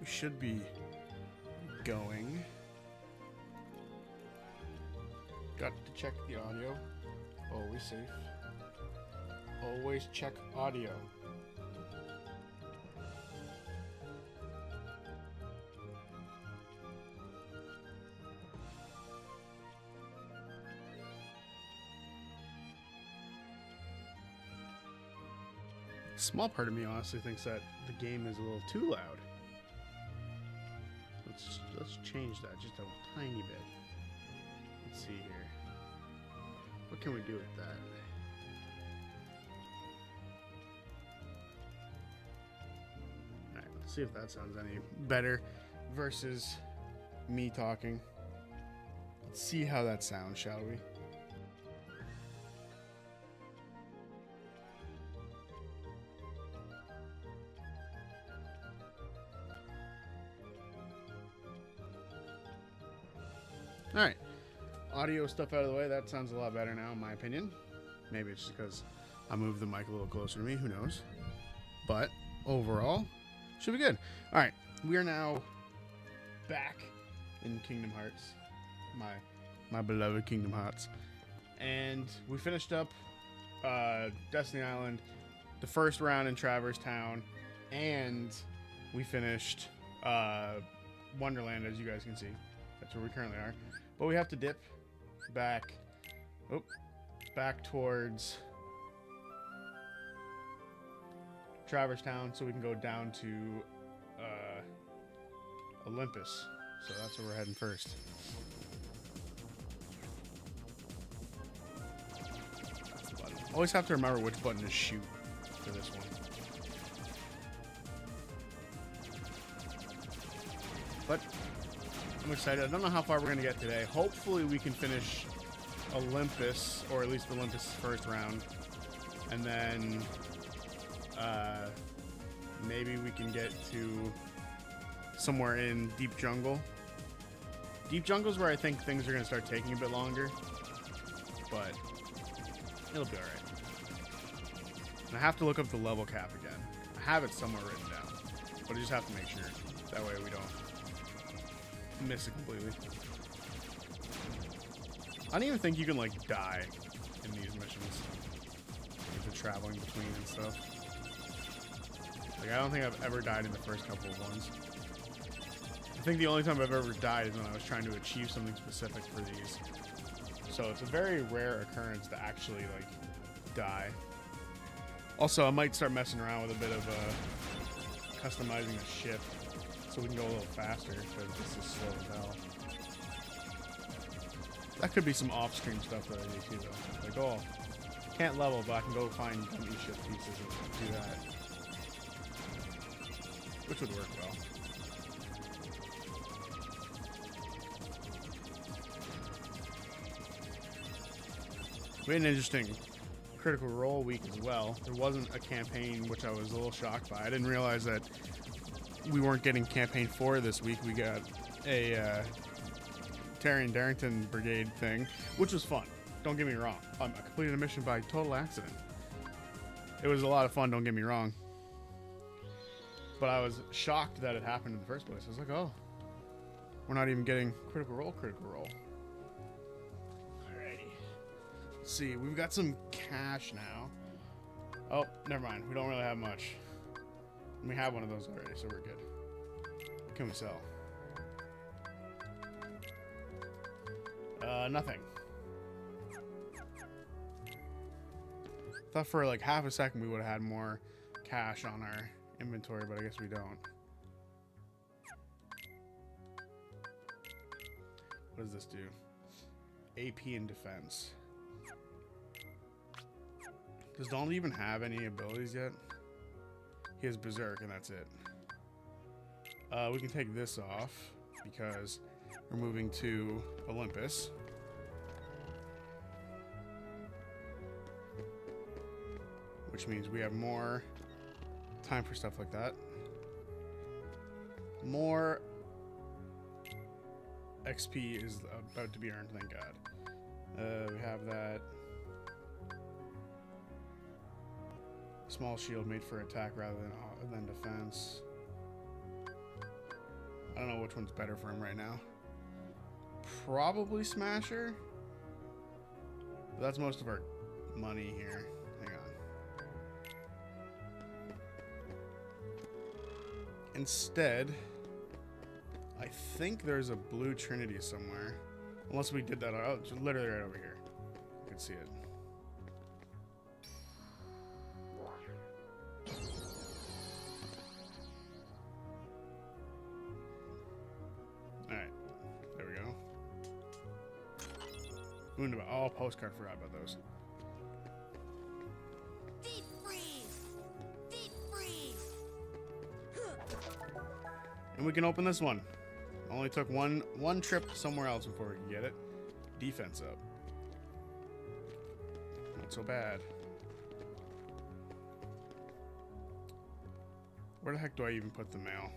we should be going. Got to check the audio. Always safe. Always check audio. A small part of me honestly thinks that the game is a little too loud. Let's change that just a tiny bit. Let's see here. What can we do with that? Alright, let's see if that sounds any better versus me talking. Let's see how that sounds, shall we? Alright, audio stuff out of the way. That sounds a lot better now, in my opinion. Maybe it's just because I moved the mic a little closer to me. Who knows? But overall, should be good. Alright, we are now back in Kingdom Hearts. My beloved Kingdom Hearts. And we finished up Destiny Island, the first round in Traverse Town, and we finished Wonderland, as you guys can see. That's where we currently are. But we have to dip back towards Traverse Town so we can go down to Olympus. So that's where we're heading first. That's the button. Always have to remember which button to shoot for this one. But I'm excited. I don't know how far we're going to get today. Hopefully we can finish Olympus, or at least Olympus' first round. And then maybe we can get to somewhere in Deep Jungle. Deep Jungle is where I think things are going to start taking a bit longer. But it'll be alright. And I have to look up the level cap again. I have it somewhere written down. But I just have to make sure. That way we don't miss it completely. I don't even think you can like die in these missions. Like the traveling between and stuff. Like I don't think I've ever died in the first couple of ones. I think the only time I've ever died is when I was trying to achieve something specific for these. So it's a very rare occurrence to actually like die. Also, I might start messing around with a bit of customizing the ship so we can go a little faster, because this is slow as hell. That could be some off-screen stuff that I do too, though. Like, oh, can't level, but I can go find dummy ship pieces and do that. Which would work well. We had an interesting Critical Role week as well. There wasn't a campaign, which I was a little shocked by. I didn't realize that we weren't getting campaign 4 this week. We got a Terry and Darrington Brigade thing, which was fun. Don't get me wrong. I completed a mission by total accident. It was a lot of fun, don't get me wrong. But I was shocked that it happened in the first place. I was like, oh, we're not even getting Critical Role. Alrighty. Let's see, we've got some cash now. Oh, never mind. We don't really have much. We have one of those already, so we're good. What can we sell? Nothing. Thought for like half a second we would have had more cash on our inventory, but I guess we don't. What does this do? AP and defense. Does Donald even have any abilities yet? He has Berserk, and that's it. We can take this off because we're moving to Olympus. Which means we have more time for stuff like that. More XP is about to be earned, thank God. We have that. Small shield made for attack rather than defense. I don't know which one's better for him right now. Probably Smasher. But that's most of our money here. Hang on. Instead, I think there's a blue Trinity somewhere. Unless we did that. Oh, just literally right over here. You can see it. Alright. There we go. Oh, postcard. Forgot about those. Deep freeze! Deep freeze! And we can open this one. Only took one trip somewhere else before we could get it. Defense up. Not so bad. Where the heck do I even put the mail?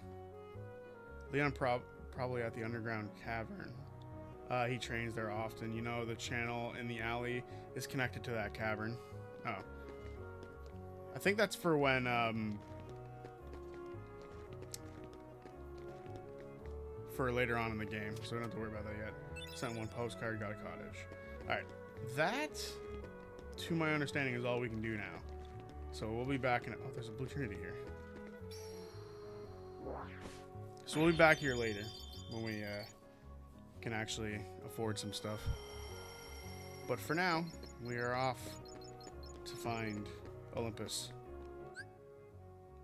Leon probably at the underground cavern. He trains there often. You know, the channel in the alley is connected to that cavern. Oh. I think that's for when, for later on in the game, so we don't have to worry about that yet. Sent one postcard, got a cottage. Alright, that, to my understanding, is all we can do now. So we'll be back in... Oh, there's a blue Trinity here. So we'll be back here later, when we can actually afford some stuff. But for now, we are off to find Olympus.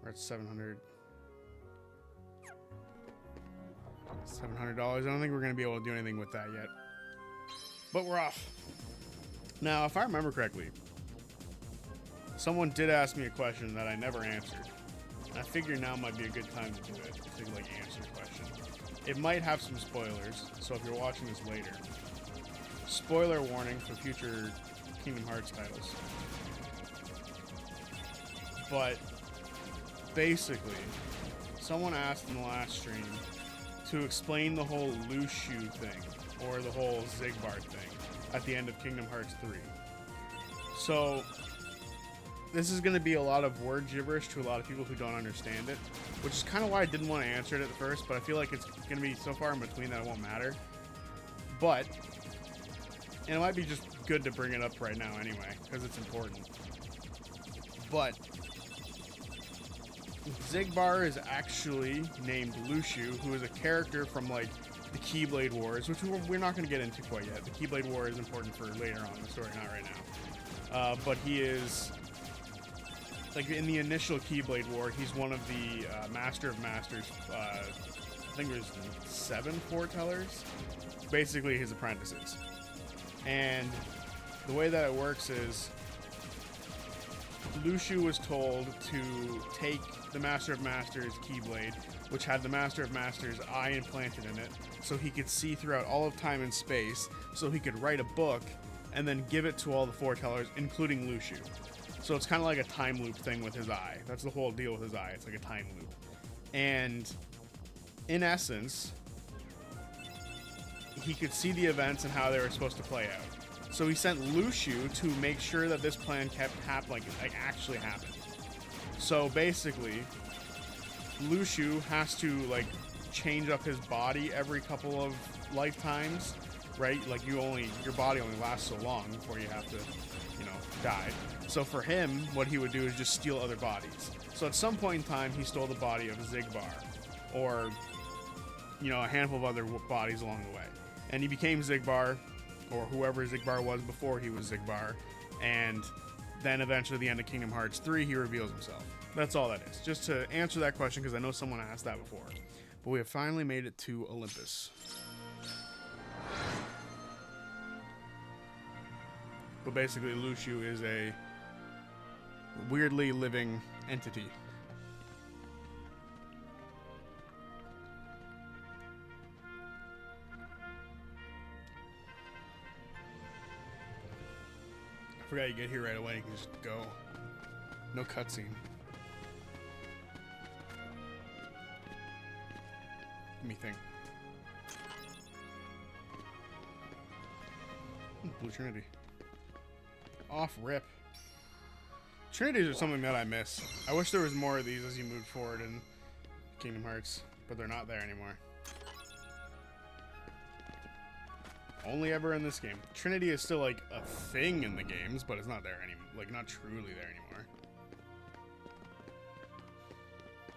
We're at $700. $700. I don't think we're going to be able to do anything with that yet. But we're off. Now, if I remember correctly, someone did ask me a question that I never answered. I figure now might be a good time to do it, to like answer the question. It might have some spoilers, so if you're watching this later, spoiler warning for future Kingdom Hearts titles. But basically, someone asked in the last stream to explain the whole Lushu thing, or the whole Zigbar thing, at the end of Kingdom Hearts 3. So, this is going to be a lot of word gibberish to a lot of people who don't understand it, which is kind of why I didn't want to answer it at first, but I feel like it's going to be so far in between that it won't matter. But, and it might be just good to bring it up right now anyway, because it's important. But, Zigbar is actually named Lushu, who is a character from, like, the Keyblade Wars, which we're not going to get into quite yet. The Keyblade War is important for later on in the story, not right now. But he is, like, in the initial Keyblade War, he's one of the Master of Masters, I think there's 7 foretellers, basically his apprentices. And the way that it works is, Lushu was told to take the Master of Masters Keyblade, which had the Master of Masters eye implanted in it, so he could see throughout all of time and space, so he could write a book and then give it to all the foretellers, including Lushu. So it's kind of like a time loop thing with his eye. That's the whole deal with his eye. It's like a time loop. And in essence, he could see the events and how they were supposed to play out. So he sent Lushu to make sure that this plan kept like actually happened. So basically, Lushu has to like change up his body every couple of lifetimes, right? Like your body only lasts so long before you have to, die. So for him, what he would do is just steal other bodies. So at some point in time, he stole the body of Zigbar, or a handful of other bodies along the way, and he became Zigbar, or whoever Zigbar was before he was Zigbar, and then eventually at the end of Kingdom Hearts 3, he reveals himself. That's all that is. Just to answer that question, because I know someone asked that before. But we have finally made it to Olympus. But basically, Lushu is a weirdly living entity. I forgot you get here right away. You can just go. No cutscene. Let me think. Blue Trinity. Off rip. Trinities are something that I miss. I wish there was more of these as you move forward in Kingdom Hearts, but they're not there anymore. Only ever in this game. Trinity is still like a thing in the games, but it's not there anymore. Like, not truly there anymore.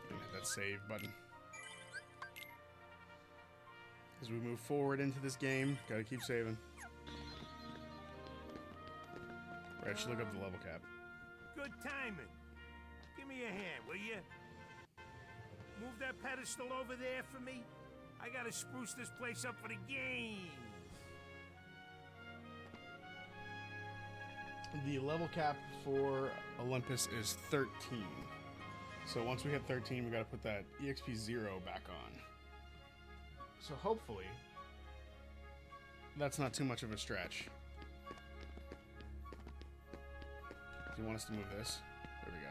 And hit that save button. As we move forward into this game, gotta keep saving. Right, should look up the level cap. Good timing. Give me a hand, will you? Move that pedestal over there for me. I gotta spruce this place up for the games. The level cap for Olympus is 13. So once we hit 13, we gotta put that EXP 0 back on. So hopefully, that's not too much of a stretch. Do you want us to move this? There we go.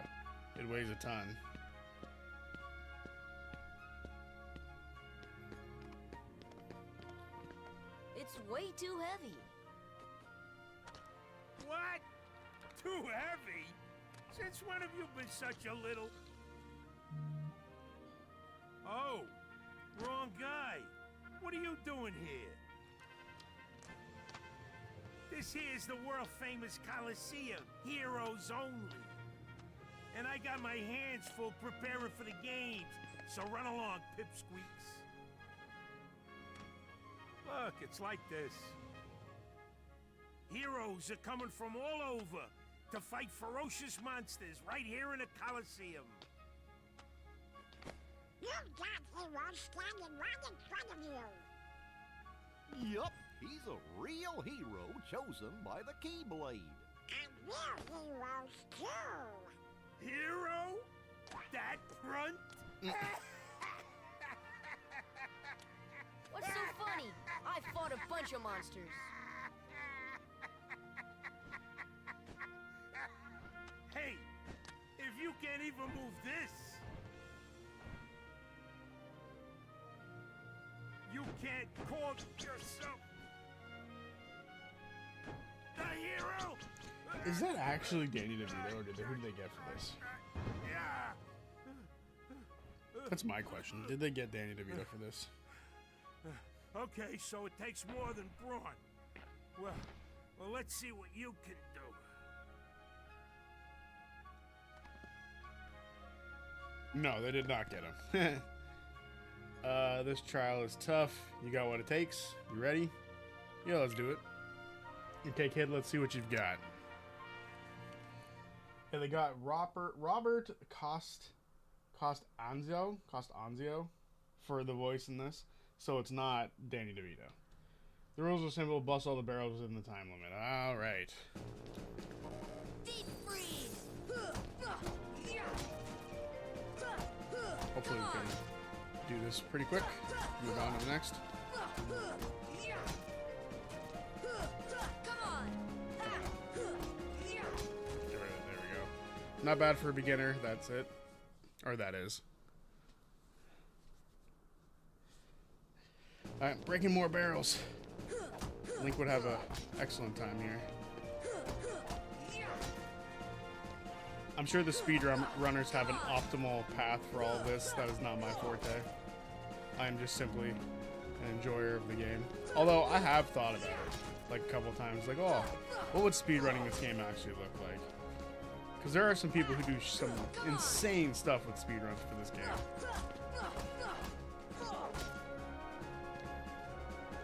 It weighs a ton. It's way too heavy. What? Too heavy? Since when have you been such a little... Oh, wrong guy. What are you doing here? This here's the world-famous Coliseum, heroes only. And I got my hands full preparing for the games, so run along, pipsqueaks. Look, it's like this. Heroes are coming from all over to fight ferocious monsters right here in the Coliseum. You've got heroes standing right in front of you. Yup, he's a real hero chosen by the Keyblade. And we're heroes too. Hero? That front? What's so funny? I fought a bunch of monsters. Hey, if you can't even move this, you can't call yourself the hero! Is that actually Danny DeVito, or who did they get for this? Yeah. That's my question. Did they get Danny DeVito for this? Okay, so it takes more than brawn. Well, let's see what you can do. No, they did not get him. This trial is tough. You got what it takes? You ready? Yeah, let's do it. Okay, kid, let's see what you've got. Yeah, they got Robert Costanzo for the voice in this, so it's not Danny DeVito. The rules are simple: bust all the barrels within the time limit. All right. Deep freeze! Hopefully we can do this pretty quick. Move on to the next. Come on! There we go. Not bad for a beginner. That's it. Or that is. Alright, breaking more barrels. Link would have an excellent time here. I'm sure the speedrunners have an optimal path for all of this. That is not my forte. I am just simply an enjoyer of the game. Although I have thought about it like a couple times. Like, oh, what would speedrunning this game actually look like? Because there are some people who do some insane stuff with speedruns for this game.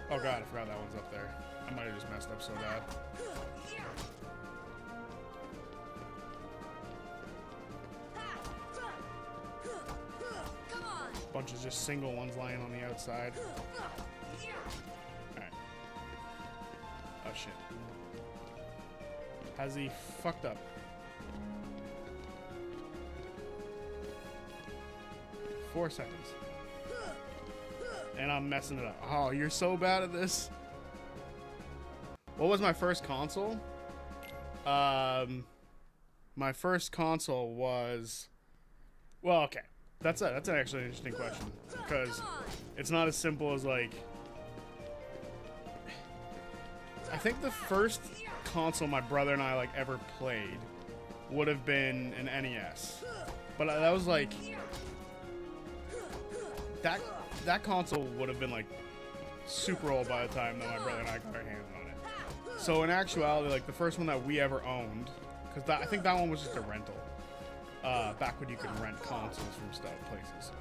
Oh god, I forgot that one's up there. I might have just messed up so bad. Bunch of just single ones lying on the outside. Alright. Oh shit. Has he fucked up? Four seconds. And I'm messing it up. Oh, you're so bad at this. What was my first console? My first console was... Well, okay. That's actually an interesting question. Because it's not as simple as, like... I think the first console my brother and I, like, ever played would have been an NES. But that was, like... That console would have been, like, super old by the time that my brother and I got our hands on it. So in actuality, like the first one that we ever owned, because I think that one was just a rental. Back when you could rent consoles from stuff places.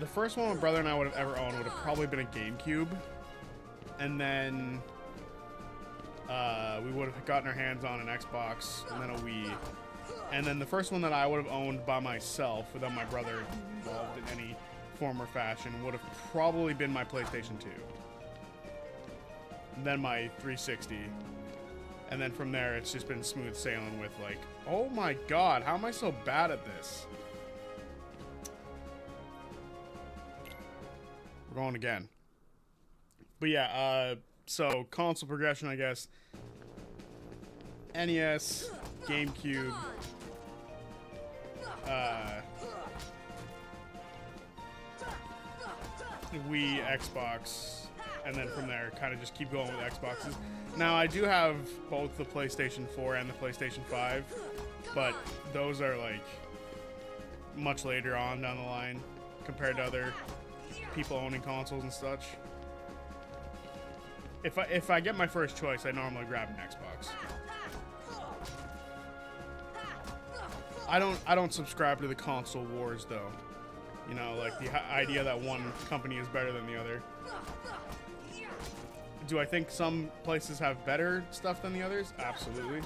The first one my brother and I would have ever owned would have probably been a GameCube, and then we would have gotten our hands on an Xbox, and then a Wii, and then the first one that I would have owned by myself without my brother involved in any form or fashion would have probably been my PlayStation 2, and then my 360, and then from there it's just been smooth sailing with like, oh my god, how am I so bad at this? We're going again. But yeah, so console progression, I guess. NES, GameCube, Wii, Xbox, and then from there, kind of just keep going with Xboxes. Now, I do have both the PlayStation 4 and the PlayStation 5, but those are like much later on down the line compared to other people owning consoles and such. If I get my first choice, I normally grab an Xbox. I don't subscribe to the console wars though. You know, like the idea that one company is better than the other. Do I think some places have better stuff than the others? Absolutely.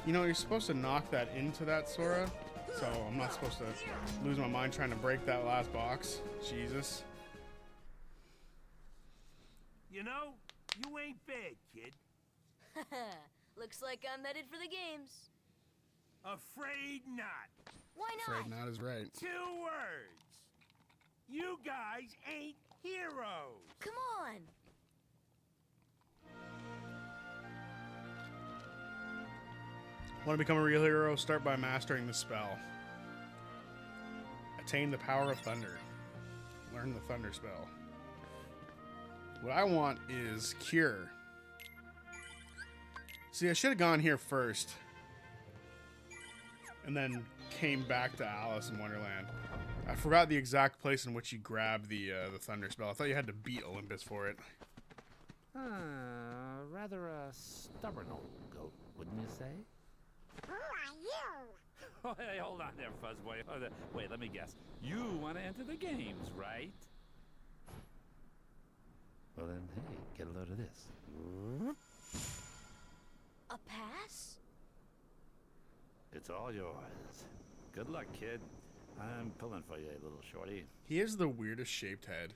You know, you're supposed to knock that into that Sora, so I'm not supposed to lose my mind trying to break that last box. Jesus. You know, you ain't bad, kid. Looks like I'm headed for the games. Afraid not. Why not? Afraid not is right. 2 words. You guys ain't heroes. Come on. Want to become a real hero? Start by mastering the spell. Attain the power of thunder. Learn the thunder spell. What I want is cure. See, I should have gone here first, and then came back to Alice in Wonderland. I forgot the exact place in which you grab the thunder spell. I thought you had to beat Olympus for it. Rather a stubborn old goat, wouldn't you say? Who are you? Oh, hey, hold on there, Fuzzboy. Wait, let me guess. You want to enter the games, right? Well then, hey, get a load of this. A pass? It's all yours. Good luck, kid. I'm pulling for you, little shorty. He has the weirdest shaped head.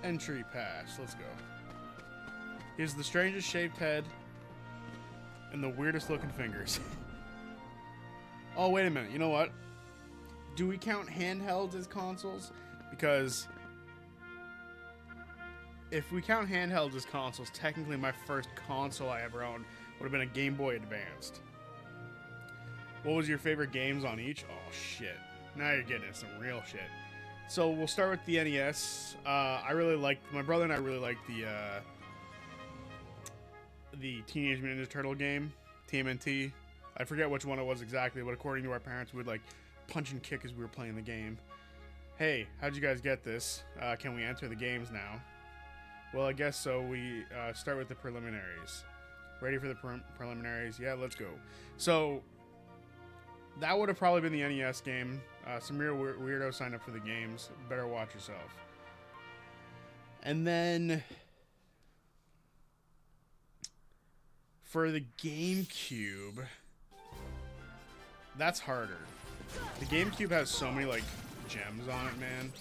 Entry pass. Let's go. He has the strangest shaped head and the weirdest looking fingers. Oh, wait a minute. You know what? Do we count handhelds as consoles? Because if we count handhelds as consoles, technically my first console I ever owned would have been a Game Boy Advanced. What was your favorite games on each? Oh, shit. Now you're getting into some real shit. So we'll start with the NES. I really liked, my brother and I really liked the Teenage Mutant Ninja Turtle game, TMNT. I forget which one it was exactly, but according to our parents, we would like punch and kick as we were playing the game. Hey, how'd you guys get this? Can we enter the games now? Well, I guess so. We start with the preliminaries. Ready for the preliminaries? Yeah, let's go. So that would have probably been the NES game. Some real weirdos signed up for the games. Better watch yourself. And then for the GameCube, that's harder. The GameCube has so many like gems on it, man.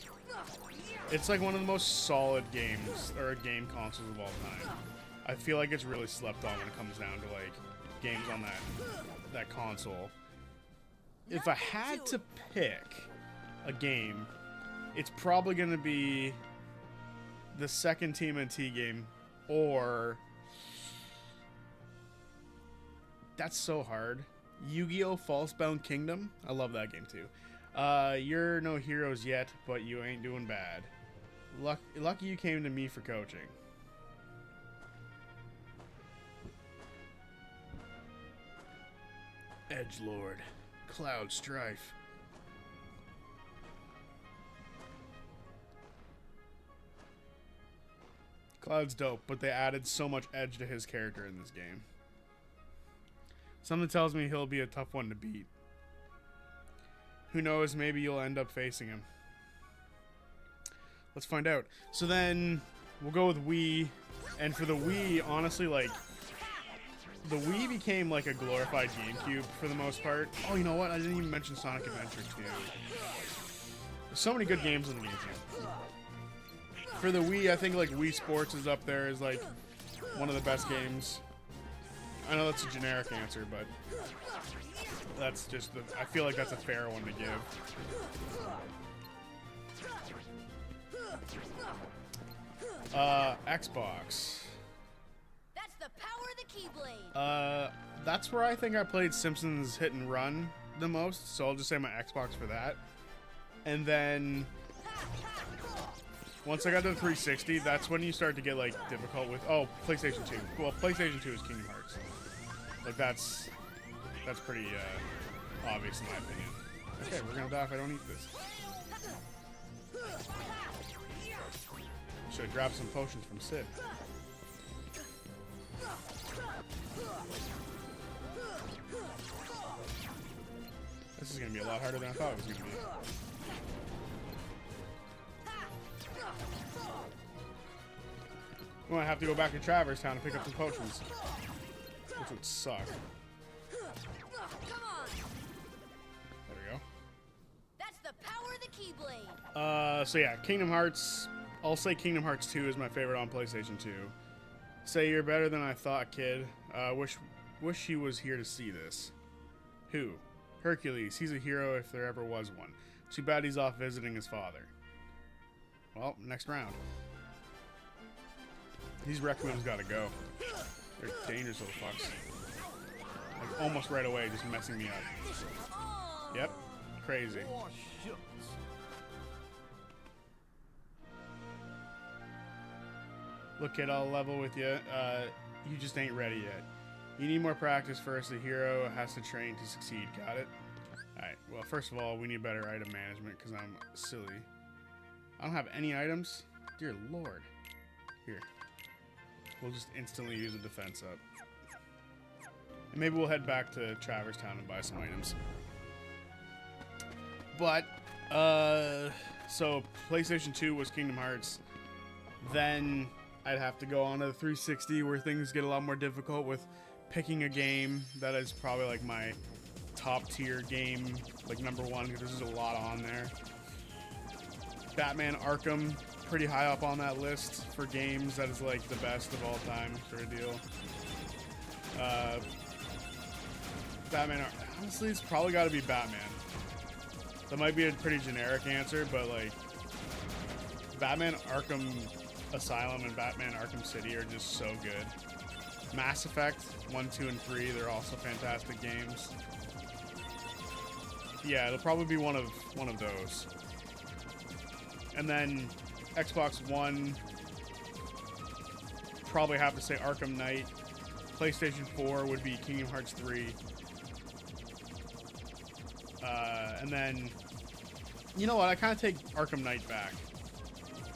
It's like one of the most solid games or game consoles of all time. I feel like it's really slept on when it comes down to like games on that console. If I had to pick a game, it's probably going to be the second TMNT game, or that's so hard. Yu-Gi-Oh! False-Bound Kingdom. I love that game too. You're no heroes yet, but you ain't doing bad. Lucky you came to me for coaching. Edgelord. Cloud Strife. Cloud's dope, but they added so much edge to his character in this game. Something tells me he'll be a tough one to beat. Who knows, maybe you'll end up facing him. Let's find out. So then, we'll go with Wii. And for the Wii, honestly, like, the Wii became like a glorified GameCube for the most part. Oh, you know what? I didn't even mention Sonic Adventure 2. There's so many good games on the GameCube. For the Wii, I think like Wii Sports is up there as like one of the best games. I know that's a generic answer, but that's just I feel like that's a fair one to give. Xbox. That's the power of the Keyblade. That's where I think I played Simpsons Hit and Run the most, so I'll just say my Xbox for that. And then once I got to the 360, that's when you start to get like difficult with PlayStation 2. Well, PlayStation 2 is Kingdom Hearts. Like that's pretty obvious in my opinion. Okay, we're gonna die if I don't eat this. Should have grabbed some potions from Sid. This is gonna be a lot harder than I thought it was gonna be. We might have to go back to Traverse Town to pick up some potions, which would suck. Come on. There we go. That's the power of the Keyblade. So yeah, Kingdom Hearts. I'll say Kingdom Hearts 2 is my favorite on PlayStation 2. Say you're better than I thought, kid. Wish he was here to see this. Who? Hercules. He's a hero if there ever was one. Too bad he's off visiting his father. Well, next round. These Requiem's gotta go. They're dangerous little fucks. Like almost right away, just messing me up. Yep. Crazy. Oh, shucks. Look, kid, I'll level with you. You just ain't ready yet. You need more practice first. The hero has to train to succeed. Got it? Alright, well, first of all, we need better item management because I'm silly. I don't have any items? Dear Lord. Here. We'll just instantly use a defense up. And maybe we'll head back to Traverse Town and buy some items. But, so PlayStation 2 was Kingdom Hearts. Then I'd have to go on to the 360 where things get a lot more difficult with picking a game that is probably like my top tier game, like number one, because there's a lot on there. Batman Arkham, pretty high up on that list for games. That is like the best of all time sort of deal. Batman, honestly, it's probably got to be Batman. That might be a pretty generic answer, but like Batman Arkham Asylum and Batman Arkham City are just so good. Mass Effect 1, 2, and 3, they're also fantastic games. Yeah, it'll probably be one of those. And then Xbox One, probably have to say Arkham Knight. PlayStation 4 would be Kingdom Hearts 3. And then, you know what? I kind of take Arkham Knight back.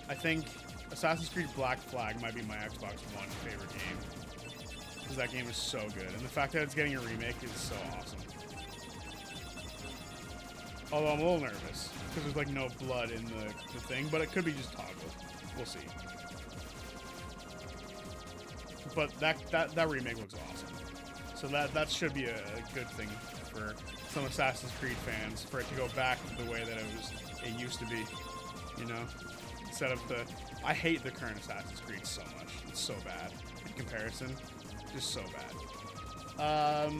I think Assassin's Creed Black Flag might be my Xbox One favorite game. Because that game is so good. And the fact that it's getting a remake is so awesome. Although I'm a little nervous. Because there's like no blood in the thing. But it could be just toggled. We'll see. But that remake looks awesome. So that should be a good thing for some Assassin's Creed fans. For it to go back to the way that it used to be. You know? Instead of I hate the current Assassin's Creed so much. It's so bad in comparison. Just so bad.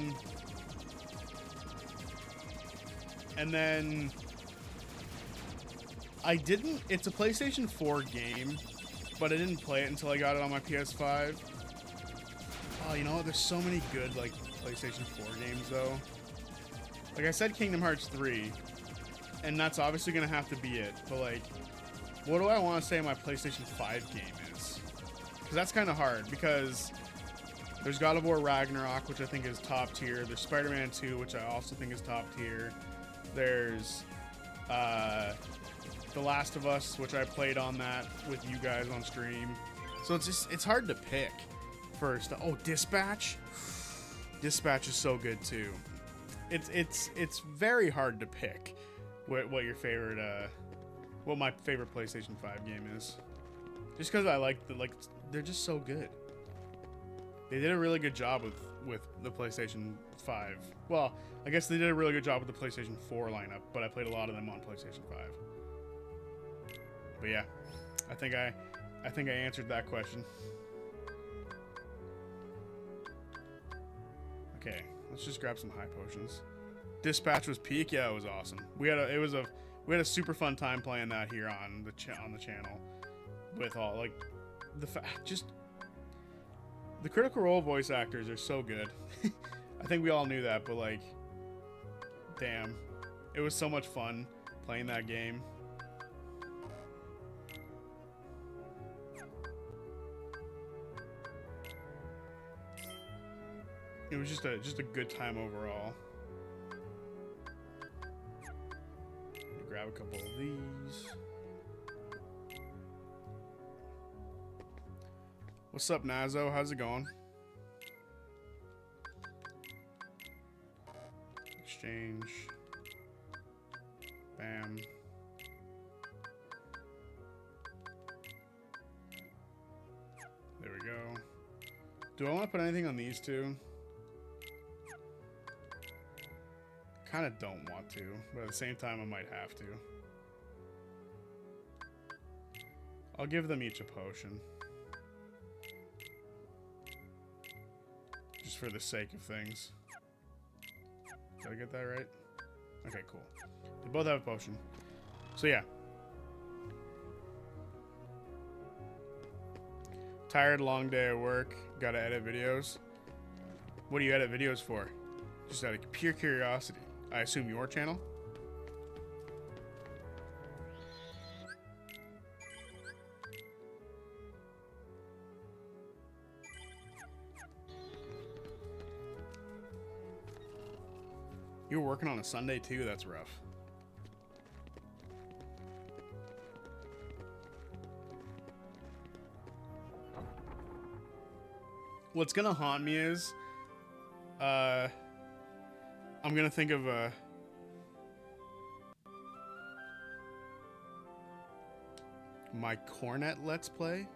And then it's a PlayStation 4 game, but I didn't play it until I got it on my PS5. Oh, you know what? There's so many good like PlayStation 4 games though. Like I said, Kingdom Hearts 3, and that's obviously gonna have to be it. But like, what do I want to say my PlayStation 5 game is? Because that's kind of hard, because there's God of War Ragnarok, which I think is top tier. There's Spider-Man 2, which I also think is top tier. There's The Last of Us, which I played on that with you guys on stream. So it's hard to pick first. Oh, Dispatch. Dispatch is so good too. It's very hard to pick what your favorite what my favorite PlayStation 5 game is. Just because I like they're just so good. They did a really good job with the PlayStation 5. Well, I guess they did a really good job with the PlayStation 4 lineup, but I played a lot of them on PlayStation 5. But yeah, I think I answered that question. Okay, let's just grab some high potions. Dispatch was peak. Yeah, it was awesome. We had a super fun time playing that here on the channel with all like just the Critical Role voice actors are so good. I think we all knew that, but like, damn, it was so much fun playing that game. It was just a good time overall. Grab a couple of these. What's up, Nazo? How's it going? Exchange. Bam. There we go. Do I want to put anything on these two? Kind of don't want to, but at the same time I might have to. I'll give them each a potion. Just for the sake of things. Did I get that right? Okay, cool. They both have a potion. So yeah. Tired, long day at work. Gotta edit videos. What do you edit videos for? Just out of pure curiosity. I assume your channel? You were working on a Sunday too? That's rough. What's gonna haunt me is I'm gonna think of my cornet Let's Play.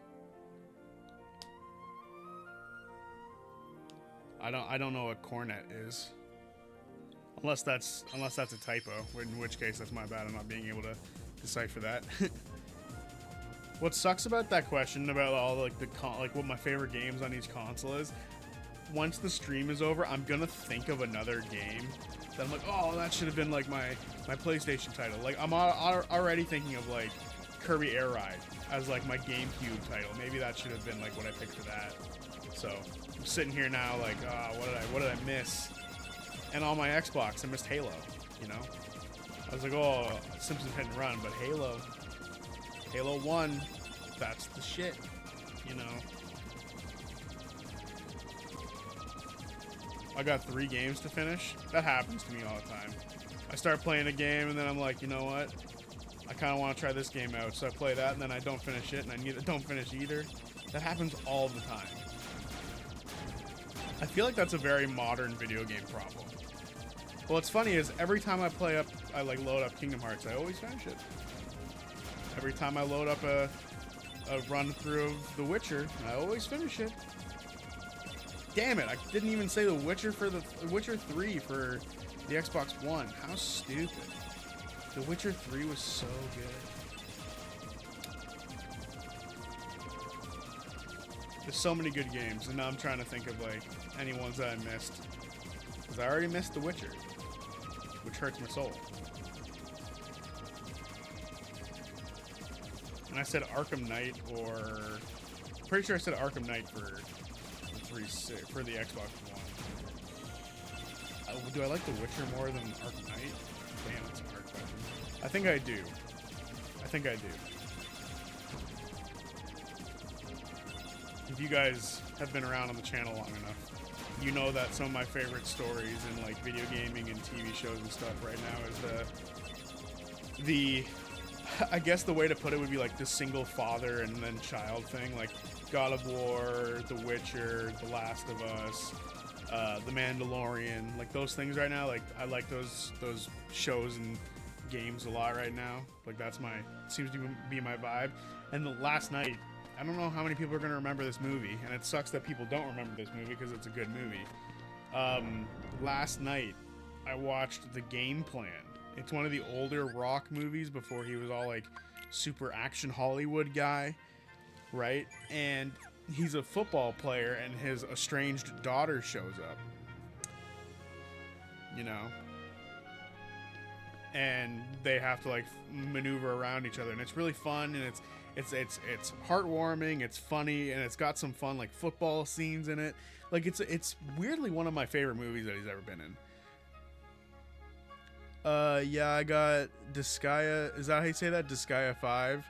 I don't know what cornet is. Unless that's a typo, in which case that's my bad. I'm not being able to decipher that. What sucks about that question about all like what my favorite games on each console is, once the stream is over, I'm gonna think of another game that I'm like, oh, that should have been like my PlayStation title. Like I'm already thinking of like Kirby Air Ride as like my GameCube title. Maybe that should have been like what I picked for that. So I'm sitting here now like, what did I miss? And on my Xbox, I missed Halo. You know, I was like, oh, Simpsons Hit and Run, but Halo 1, that's the shit. You know. I got 3 games to finish. That happens to me all the time. I start playing a game and then I'm like, you know what? I kind of want to try this game out. So I play that and then I don't finish it and I don't finish either. That happens all the time. I feel like that's a very modern video game problem. Well, what's funny is every time I load up Kingdom Hearts, I always finish it. Every time I load up a run through of The Witcher, I always finish it. Damn it, I didn't even say The Witcher for The Witcher 3 for the Xbox One. How stupid. The Witcher 3 was so good. There's so many good games, and now I'm trying to think of like any ones that I missed. Because I already missed The Witcher, which hurts my soul. And I said Arkham Knight, or pretty sure I said Arkham Knight for the Xbox One. Do I like The Witcher more than Arkham Knight? Damn, that's a hard question. I think I do. If you guys have been around on the channel long enough, you know that some of my favorite stories in like video gaming and TV shows and stuff right now is the I guess the way to put it would be like the single father and then child thing, like God of War, The Witcher, The Last of Us, The Mandalorian, like those things right now. Like I like those shows and games a lot right now. Like that's seems to be my vibe. And the last night, I don't know how many people are gonna remember this movie, and it sucks that people don't remember this movie because it's a good movie. Last night, I watched The Game Plan. It's one of the older Rock movies before he was all like super action Hollywood guy, right? And he's a football player and his estranged daughter shows up. You know? And they have to like maneuver around each other, and it's really fun, and it's heartwarming, it's funny, and it's got some fun like football scenes in it. Like it's weirdly one of my favorite movies that he's ever been in. Yeah, I got Disgaea. Is that how you say that? Disgaea 5,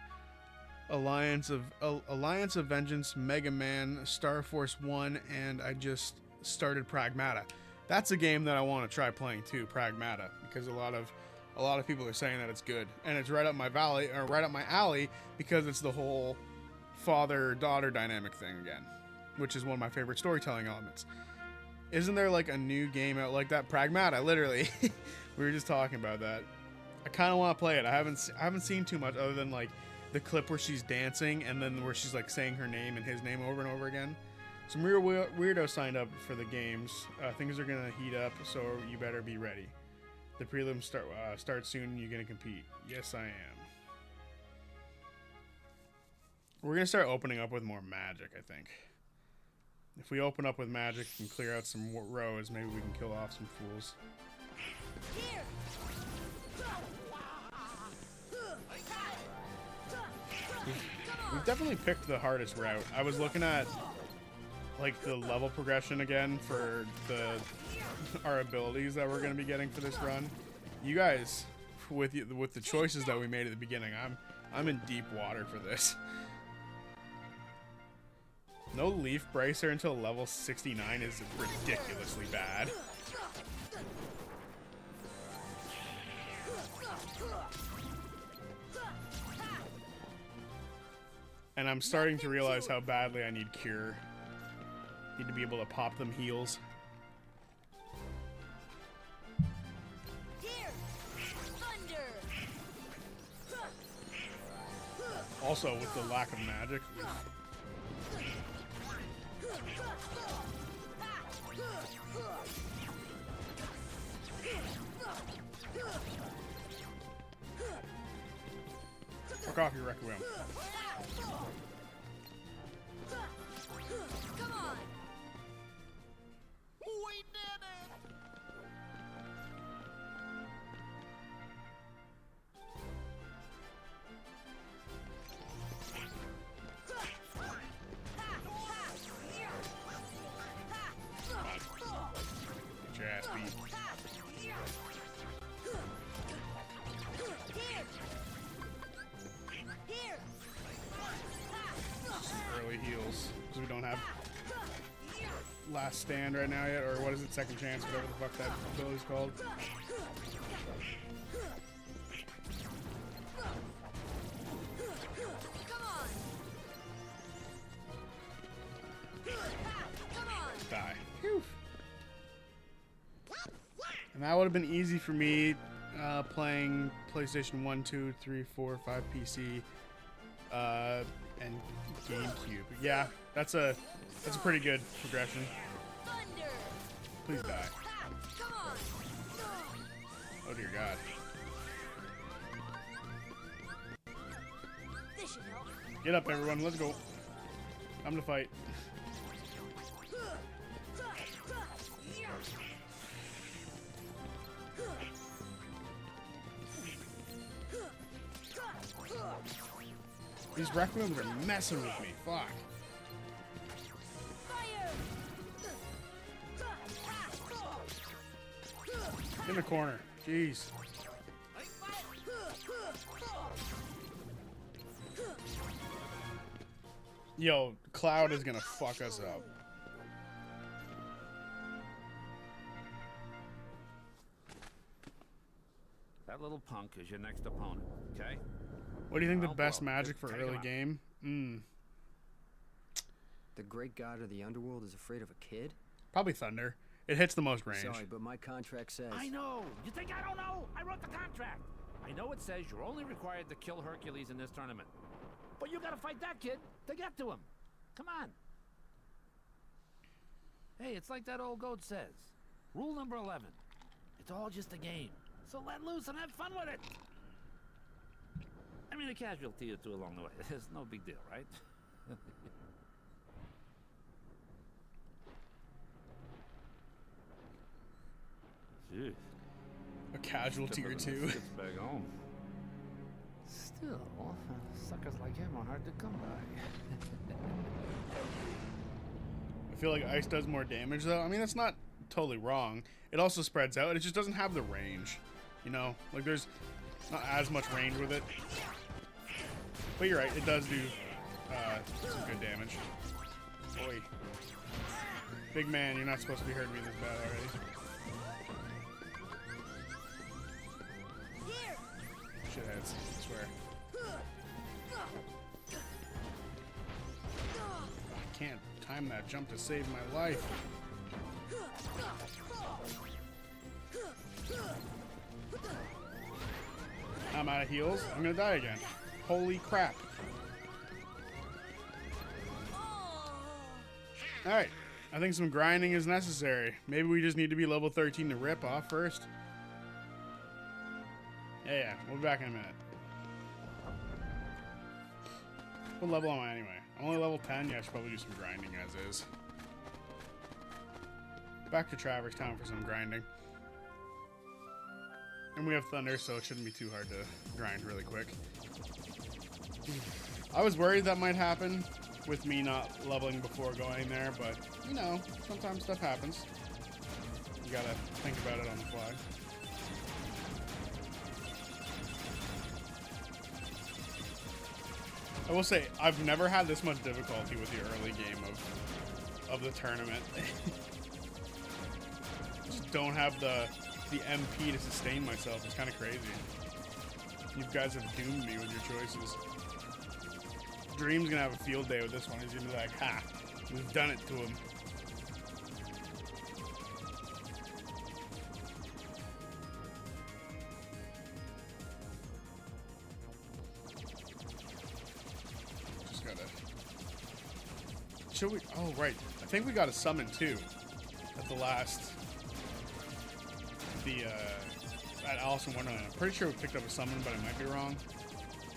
Alliance of Vengeance, Mega Man, Star Force 1, and I just started Pragmata. That's a game that I want to try playing too, Pragmata, because a lot of people are saying that it's good, and it's right up my alley because it's the whole father-daughter dynamic thing again, which is one of my favorite storytelling elements. Isn't there like a new game out like that? Pragmata, literally. We were just talking about that. I kind of want to play it. I haven't seen too much other than like the clip where she's dancing and then where she's like saying her name and his name over and over again. Some real weirdos signed up for the games. Things are gonna heat up, so you better be ready. The prelims start soon. You gonna compete? Yes, I am. We're gonna start opening up with more magic, I think. If we open up with magic and clear out some rows, maybe we can kill off some fools. We've definitely picked the hardest route. I was looking at like the level progression again for our abilities that we're going to be getting for this run. You guys, with the choices that we made at the beginning, I'm in deep water for this. No Leaf Bracer until level 69 is ridiculously bad. And I'm starting to realize how badly I need Cure. Need to be able to pop them heals. Also, with the lack of magic. Fuck off, your Requiem. Last stand right now yet, or what is it, second chance, whatever the fuck that ability's called. Die. Whew. And that would have been easy for me playing PlayStation 1, 2, 3, 4, 5 PC and GameCube. Yeah, that's a pretty good progression. Please die. Oh dear God. Get up, everyone. Let's go. Time to fight. These Requiems are messing with me. Fuck. In the corner. Jeez. Yo, Cloud is gonna fuck us up. That little punk is your next opponent, okay? What do you think the I'll best blow. magic for Take early him game? The great god of the underworld is afraid of a kid? Probably Thunder. It hits the most range. Sorry, but my contract says... I know! You think I don't know? I wrote the contract! I know it says you're only required to kill Hercules in this tournament. But you gotta fight that kid to get to him. Come on. Hey, it's like that old goat says. Rule number 11. It's all just a game. So let loose and have fun with it. I mean, a casualty or two along the way. It's no big deal, right? Jeez. A casualty or two. Gets back home. Still, suckers like him are hard to come by. I feel like ice does more damage, though. I mean, that's not totally wrong. It also spreads out. It just doesn't have the range. You know? Like, there's not as much range with it. But you're right. It does do some good damage. Boy. Big man, you're not supposed to be hurting me this bad already. Shitheads, I swear. I can't time that jump to save my life. I'm out of heals. I'm gonna die again. Holy crap. Alright. I think some grinding is necessary. Maybe we just need to be level 13 to rip off first. Yeah, we'll be back in a minute. What level am I anyway? I'm only level 10. Yeah, I should probably do some grinding as is. Back to Traverse Town for some grinding. And we have Thunder, so it shouldn't be too hard to grind really quick. I was worried that might happen with me not leveling before going there, but, you know, sometimes stuff happens. You gotta think about it on the fly. I will say, I've never had this much difficulty with the early game of the tournament. Just don't have the MP to sustain myself. It's kind of crazy. You guys have doomed me with your choices. Dream's gonna have a field day with this one. He's gonna be like, ha, we've done it to him. Just gotta... Should we... Oh, right. I think we got a summon, too. At the last... at Alice in Wonderland. I'm pretty sure we picked up a summon, but I might be wrong.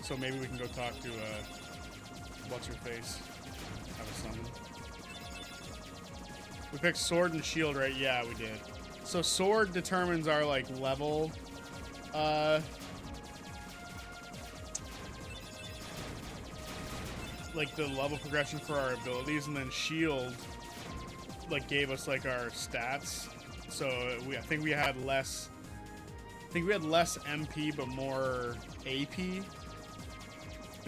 So maybe we can go talk to, what's-her-face. Have a summon. We picked Sword and Shield, right? Yeah, we did. So Sword determines our, like, level, like, the level progression for our abilities, and then Shield, like, gave us, like, our stats. So I think we had less MP, but more AP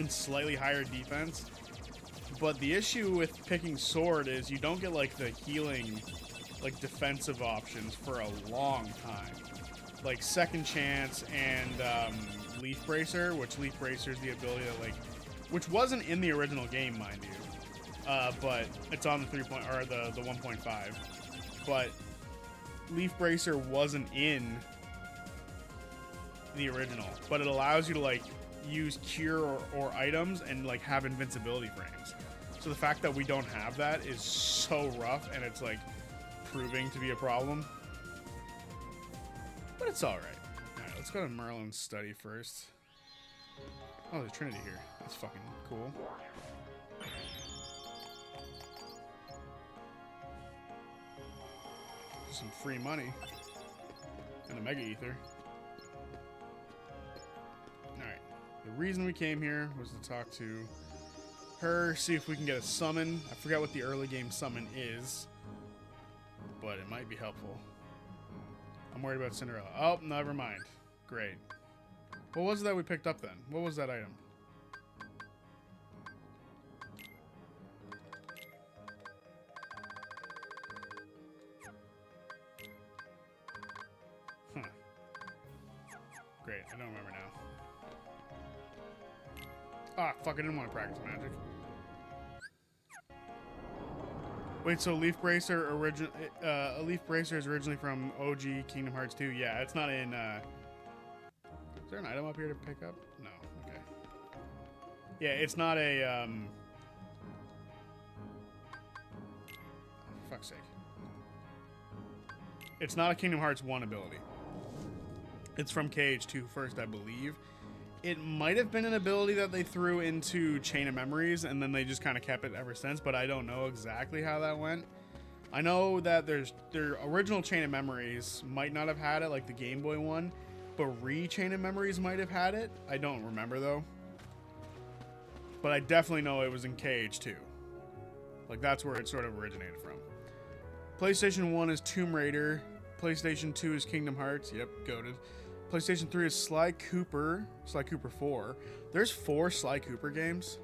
and slightly higher defense. But the issue with picking Sword is you don't get like the healing, like defensive options for a long time. Like Second Chance and Leaf Bracer, which Leaf Bracer is the ability that which wasn't in the original game, mind you, but it's on the 1.5. But Leaf Bracer wasn't in the original, but it allows you to like use cure or items and like have invincibility frames. So the fact that we don't have that is so rough, and it's like proving to be a problem. But it's all right. All right, let's go to Merlin's study first. Oh, there's Trinity here. That's fucking cool. Some free money and a Mega Ether. Alright. The reason we came here was to talk to her, see if we can get a summon. I forgot what the early game summon is, but it might be helpful. I'm worried about Cinderella. Oh, never mind. Great. What was it that we picked up then? What was that item? Great, I don't remember now. Ah, fuck, I didn't want to practice magic. Wait, so Leaf Bracer a Leaf Bracer is originally from OG Kingdom Hearts 2. Yeah, it's not in. Is there an item up here to pick up? No. Okay. Yeah, it's not a. For fuck's sake. It's not a Kingdom Hearts 1 ability. It's from KH2 first, I believe. It might have been an ability that they threw into Chain of Memories, and then they just kind of kept it ever since, but I don't know exactly how that went. I know that their original Chain of Memories might not have had it, like the Game Boy one, but Chain of Memories might have had it. I don't remember, though. But I definitely know it was in KH2. Like, that's where it sort of originated from. PlayStation 1 is Tomb Raider. PlayStation 2 is Kingdom Hearts. Yep, goated. PlayStation 3 is Sly Cooper 4. There's 4 Sly Cooper games.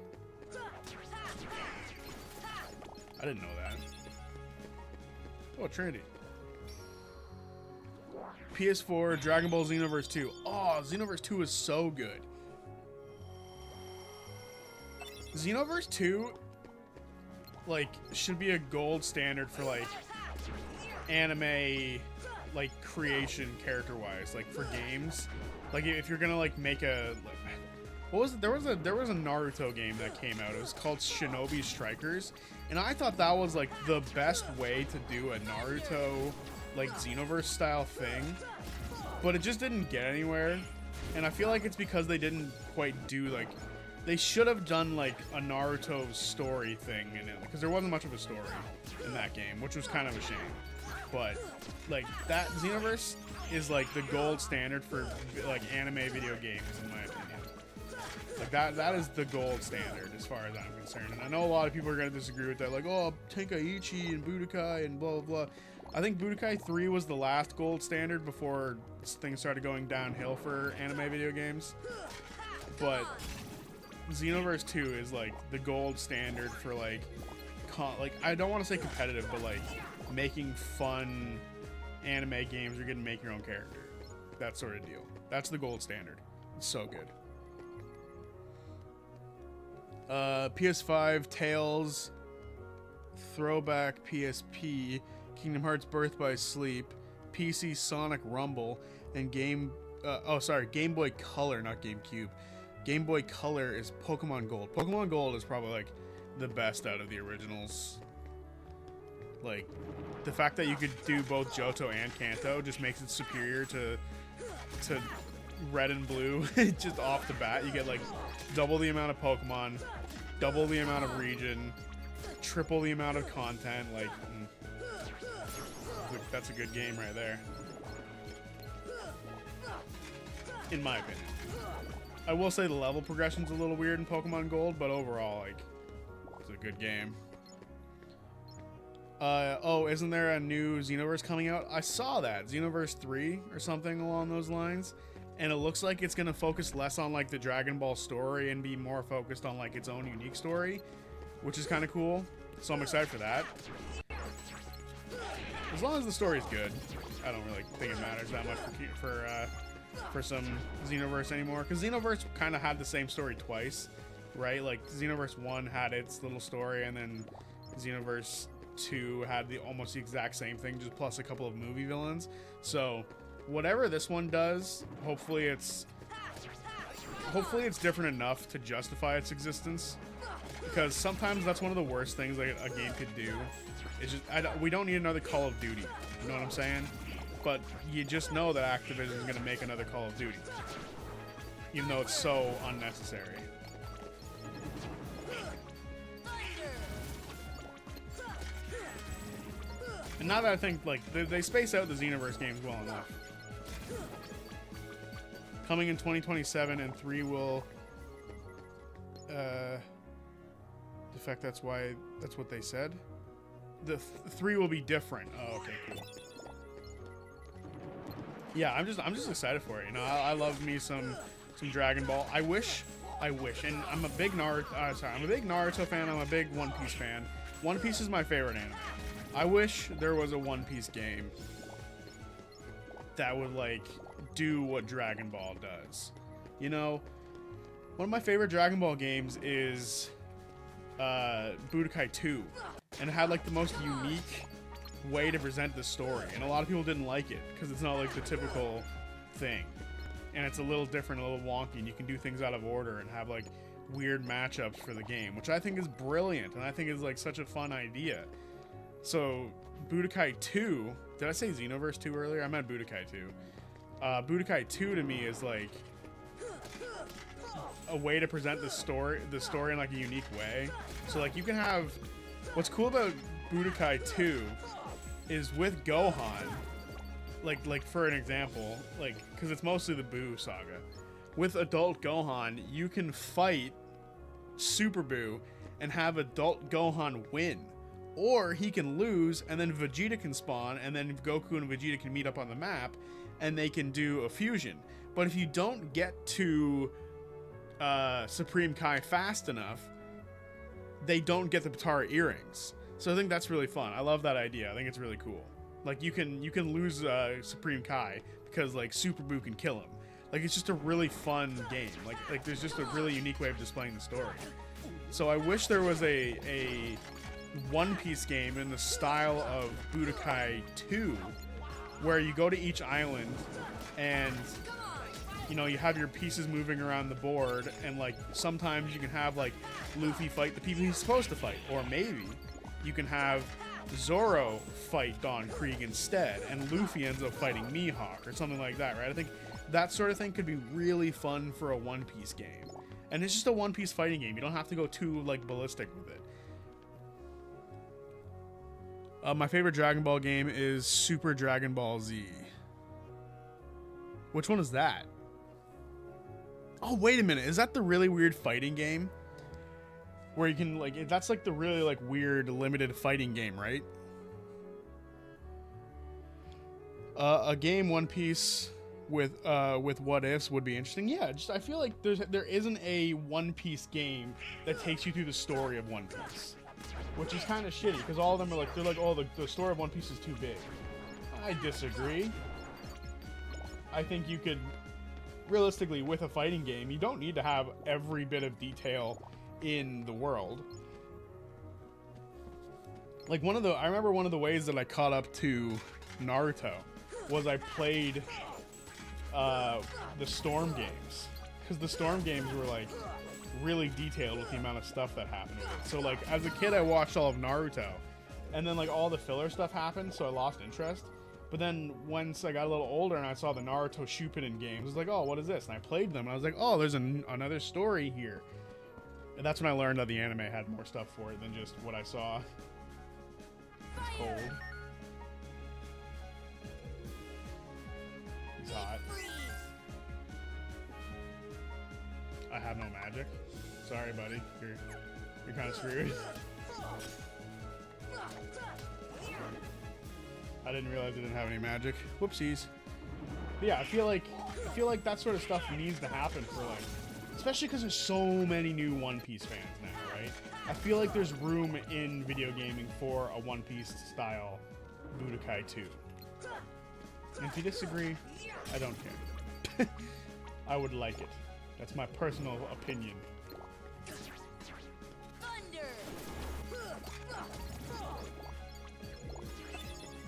I didn't know that. Oh, Trinity. PS4, Dragon Ball Xenoverse 2. Oh, Xenoverse 2 is so good. Xenoverse 2, like, should be a gold standard for, like, anime, like, creation character-wise, like, for games. Like, if you're gonna, like, make a, like, what was it? There was a Naruto game that came out. It was called Shinobi Strikers, and I thought that was, like, the best way to do a Naruto, like, Xenoverse style thing, but it just didn't get anywhere. And I feel like it's because they didn't quite do, like, they should have done, like, a Naruto story thing in it, because there wasn't much of a story in that game, which was kind of a shame. But, like, that Xenoverse is, like, the gold standard for, like, anime video games, in my opinion. Like, that is the gold standard, as far as I'm concerned. And I know a lot of people are going to disagree with that, like, oh, Tenkaichi and Budokai and blah, blah, blah. I think Budokai 3 was the last gold standard before things started going downhill for anime video games. But Xenoverse 2 is, like, the gold standard for, like, I don't want to say competitive, but, like, making fun anime games where you can make your own character. That sort of deal. That's the gold standard. It's so good. PS5, Tales, Throwback PSP, Kingdom Hearts Birth by Sleep, PC Sonic Rumble, and Game Boy Color, not GameCube. Game Boy Color is Pokemon Gold. Pokemon Gold is probably, like, the best out of the originals. Like, the fact that you could do both Johto and Kanto just makes it superior to Red and Blue. Just off the bat, you get, like, double the amount of Pokemon, double the amount of region, triple the amount of content. Like, that's a good game right there, in my opinion. I will say the level progression's a little weird in Pokemon Gold, but overall, like, it's a good game. Oh, isn't there a new Xenoverse coming out? I saw that. Xenoverse 3 or something along those lines. And it looks like it's going to focus less on, like, the Dragon Ball story and be more focused on, like, its own unique story, which is kind of cool. So I'm excited for that. As long as the story's good, I don't really think it matters that much for some Xenoverse anymore. Because Xenoverse kind of had the same story twice, right? Like, Xenoverse 1 had its little story, and then Xenoverse 2 had almost the exact same thing, just plus a couple of movie villains. So whatever this one does, hopefully it's different enough to justify its existence, because sometimes that's one of the worst things like a game could do. It's just we don't need another Call of Duty, you know what I'm saying? But you just know that Activision is going to make another Call of Duty, even though it's so unnecessary. And now that I think, like, they space out the Xenoverse games well enough. Coming in 2027, and 3 will... in fact, that's what they said. The 3 will be different. Oh, okay, cool. Yeah, I'm just excited for it. You know, I love me some Dragon Ball. I wish, and I'm a big Naruto fan. I'm a big One Piece fan. One Piece is my favorite anime. I wish there was a One Piece game that would, like, do what Dragon Ball does. You know, One of my favorite Dragon Ball games is Budokai 2, and it had like the most unique way to present the story, and a lot of people didn't like it because it's not like the typical thing, and it's a little different, a little wonky, and you can do things out of order and have like weird matchups for the game, which I think is brilliant, and I think is like such a fun idea. So Budokai 2, did I say Xenoverse 2 earlier? I meant Budokai 2. Budokai 2 to me is like a way to present the story in like a unique way. So like you can have, what's cool about Budokai 2 is with Gohan, like for an example, like because it's mostly the Buu saga. With adult Gohan, you can fight Super Buu and have adult Gohan win, or he can lose and then Vegeta can spawn, and then Goku and Vegeta can meet up on the map and they can do a fusion. But if you don't get to Supreme Kai fast enough, they don't get the Potara earrings. So I think that's really fun. I love that idea. I think it's really cool. Like you can lose Supreme Kai because like Super Buu can kill him. Like it's just a really fun game. Like there's just a really unique way of displaying the story. So I wish there was a One Piece game in the style of Budokai 2, where you go to each island and you know, you have your pieces moving around the board, and like sometimes you can have like Luffy fight the people he's supposed to fight, or maybe you can have Zoro fight Don Krieg instead, and Luffy ends up fighting Mihawk or something like that, right? I think that sort of thing could be really fun for a One Piece game, and it's just a One Piece fighting game. You don't have to go too like ballistic with it. My favorite Dragon Ball game is Super Dragon Ball Z. Which one is that? Oh, wait a minute. Is that the really weird fighting game? Where you can, like, that's like the really, like, weird limited fighting game, right? A game One Piece with what ifs would be interesting. Yeah, just I feel like there isn't a One Piece game that takes you through the story of One Piece, which is kind of shitty because all of them are like, they're like, oh, the story of One Piece is too big. I disagree. I think you could, realistically, with a fighting game, you don't need to have every bit of detail in the world. Like I remember one of the ways that I caught up to Naruto was I played the Storm games, because the Storm games were like really detailed with the amount of stuff that happened with it. So like as a kid I watched all of Naruto, and then like all the filler stuff happened, so I lost interest. But then once I got a little older and I saw the Naruto Shippuden games, I was like, oh, what is this? And I played them and I was like, oh, there's another story here. And that's when I learned that the anime had more stuff for it than just what I saw. It's cold. He's hot. I have no magic. Sorry, buddy. You're kind of screwed. I didn't realize I didn't have any magic. Whoopsies. But yeah, I feel like that sort of stuff needs to happen for like, especially because there's so many new One Piece fans now, right? I feel like there's room in video gaming for a One Piece style Budokai 2. And if you disagree, I don't care. I would like it. That's my personal opinion.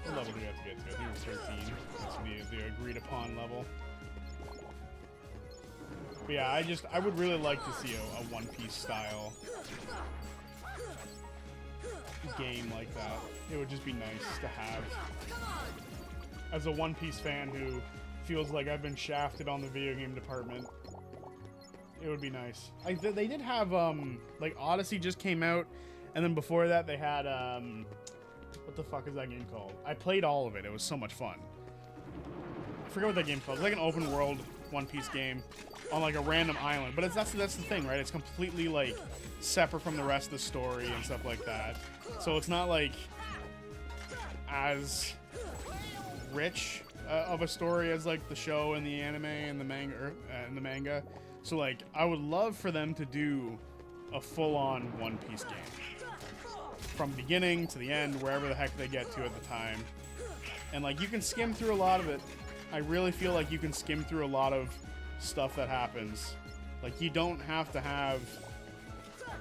What level do we have to get to? I think it's 13. That's the agreed upon level. But yeah, I would really like to see a One Piece style game like that. It would just be nice to have. As a One Piece fan who feels like I've been shafted on the video game department, it would be nice. They did have, like, Odyssey just came out, and then before that they had, what the fuck is that game called? I played all of it. It was so much fun. I forget what that game's called. It's like an open world One Piece game on like a random island. But that's the thing, right? It's completely like separate from the rest of the story and stuff like that. So it's not like as rich of a story as like the show and the anime and the manga. So like I would love for them to do a full-on One Piece game. From beginning to the end, wherever the heck they get to at the time. And like you can skim through a lot of it. I really feel like you can skim through a lot of stuff that happens Like, you don't have to have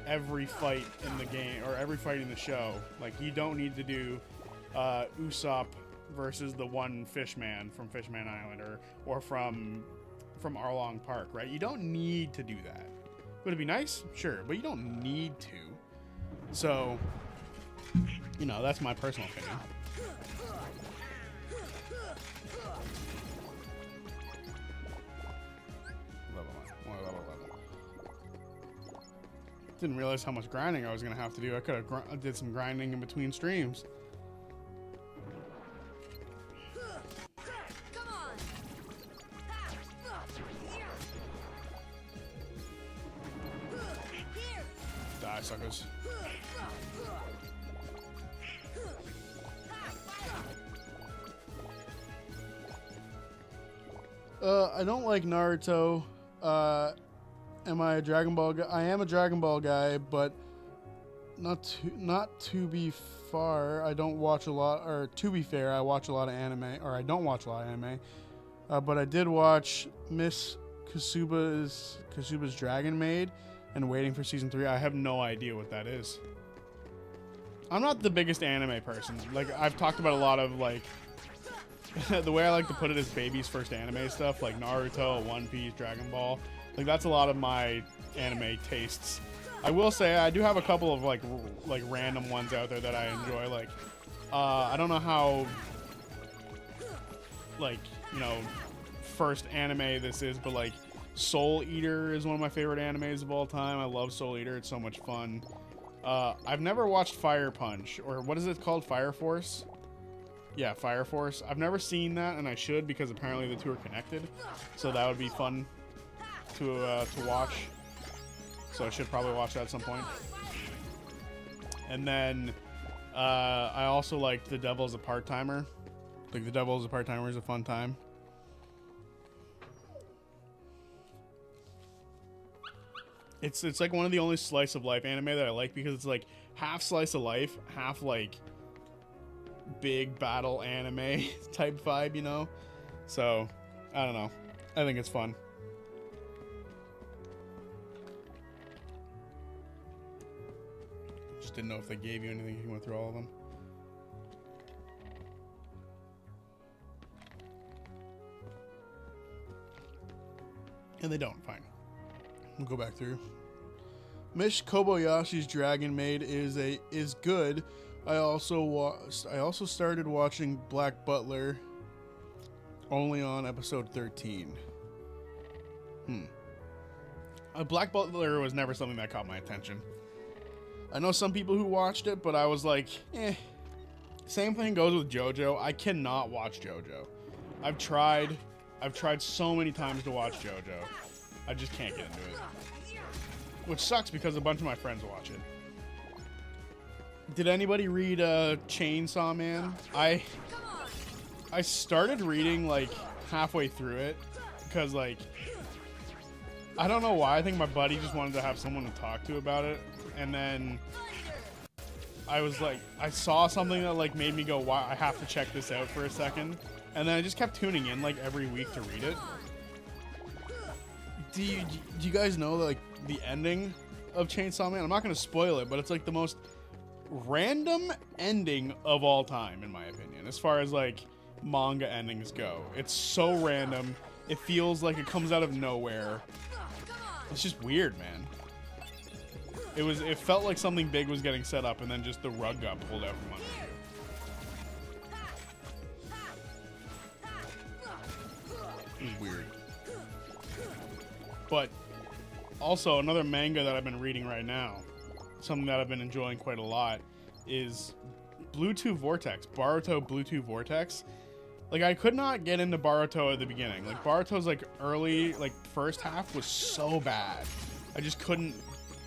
every fight in the game or every fight in the show. Like, you don't need to do Usopp versus the one Fishman from Fishman Island or from Arlong Park, right? You don't need to do that. Would it be nice? Sure, but you don't need to. So, you know, that's my personal opinion. Level 1. More level 11. Didn't realize how much grinding I was going to have to do. I could have did some grinding in between streams. Die, suckers. I don't like Naruto. Am I a Dragon Ball guy? I am a Dragon Ball guy, but not to be far. I don't watch a lot, or to be fair, I watch a lot of anime, or I don't watch a lot of anime. But I did watch Miss Kasuba's Dragon Maid and waiting for season 3. I have no idea what that is. I'm not the biggest anime person. Like, I've talked about a lot of, like, the way I like to put it is baby's first anime stuff, like Naruto, One Piece, Dragon Ball. Like, that's a lot of my anime tastes. I will say I do have a couple of like random ones out there that I enjoy. Like, I don't know how, like, you know, first anime this is, but like Soul Eater is one of my favorite animes of all time. I love Soul Eater. It's so much fun. I've never watched Fire Punch, or what is it called? Fire Force? Yeah, Fire Force. I've never seen that, and I should, because apparently the two are connected. So that would be fun to watch. So I should probably watch that at some point. And then I also liked The Devil's a Part-Timer. Like, The Devil's a Part-Timer is a fun time. It's like one of the only slice of life anime that I like, because it's like half slice of life, half like big battle anime type vibe, you know? So, I don't know. I think it's fun. Just didn't know if they gave you anything if you went through all of them. And they don't. Fine. We'll go back through. Mish Kobayashi's Dragon Maid is good. I also started watching Black Butler only on episode 13. Black Butler was never something that caught my attention. I know some people who watched it, but I was like, eh. Same thing goes with JoJo. I cannot watch JoJo. I've tried so many times to watch JoJo. I just can't get into it. Which sucks, because a bunch of my friends watch it. Did anybody read Chainsaw Man? I started reading like halfway through it, because like, I don't know why. I think my buddy just wanted to have someone to talk to about it. And then I was like, I saw something that like made me go, wow, I have to check this out for a second. And then I just kept tuning in like every week to read it. Do you guys know like the ending of Chainsaw Man? I'm not going to spoil it, but it's like the most random ending of all time, in my opinion, as far as like manga endings go. It's so random. It feels like it comes out of nowhere. It's just weird, man. It felt like something big was getting set up, and then just the rug got pulled out from under you. It was weird. But also, another manga that I've been reading right now, something that I've been enjoying quite a lot, is Bluetooth Vortex. Boruto Bluetooth Vortex. Like, I could not get into Boruto at the beginning. Like, Boruto's, like, early, like, first half was so bad. I just couldn't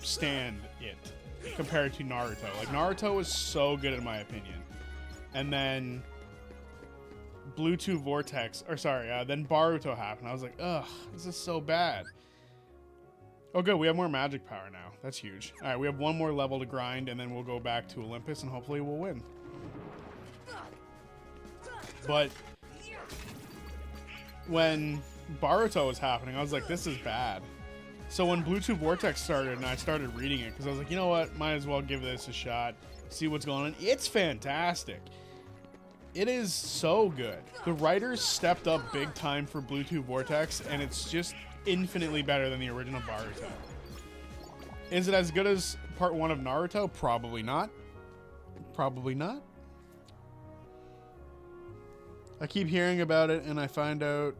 stand it compared to Naruto. Like, Naruto was so good in my opinion. And then Bluetooth Vortex, or sorry, then Boruto happened. I was like, ugh, this is so bad. Oh, good. We have more magic power now. That's huge. All right, we have one more level to grind, and then we'll go back to Olympus, and hopefully we'll win. But when Boruto was happening, I was like, this is bad. So when Bluetooth Vortex started and I started reading it, because I was like, you know what, might as well give this a shot, see what's going on. It's fantastic. It is so good. The writers stepped up big time for Bluetooth Vortex, and it's just infinitely better than the original Boruto. Is it as good as part 1 of Naruto? Probably not. Probably not. I keep hearing about it, and I find out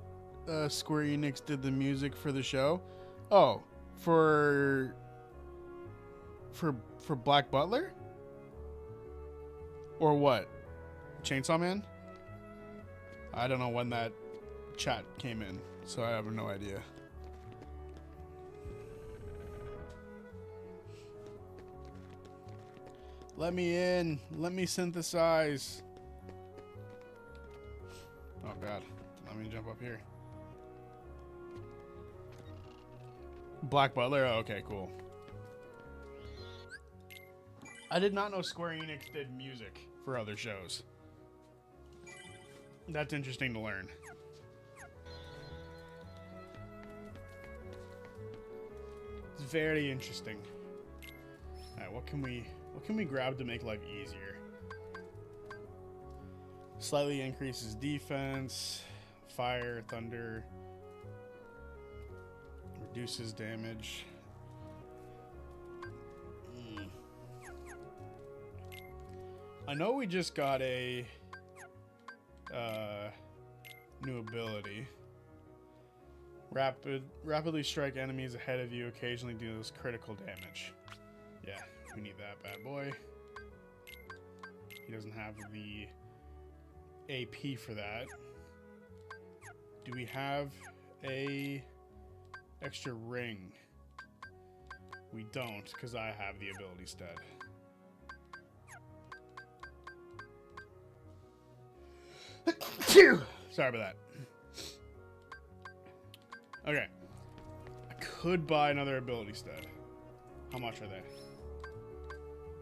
Square Enix did the music for the show. Oh, for Black Butler? Or what? Chainsaw Man? I don't know when that chat came in, so I have no idea. Let me in. Let me synthesize. Oh god. Let me jump up here. Black Butler? Oh, okay, cool. I did not know Square Enix did music for other shows. That's interesting to learn. It's very interesting. Alright, what can we grab to make life easier? Slightly increases defense, fire, thunder, reduces damage. I know we just got a new ability. Rapidly strike enemies ahead of you, occasionally deals critical damage. Yeah, we need that bad boy. He doesn't have the AP for that. Do we have a extra ring? We don't, because I have the ability stud. Sorry about that. Okay. I could buy another ability stud. How much are they?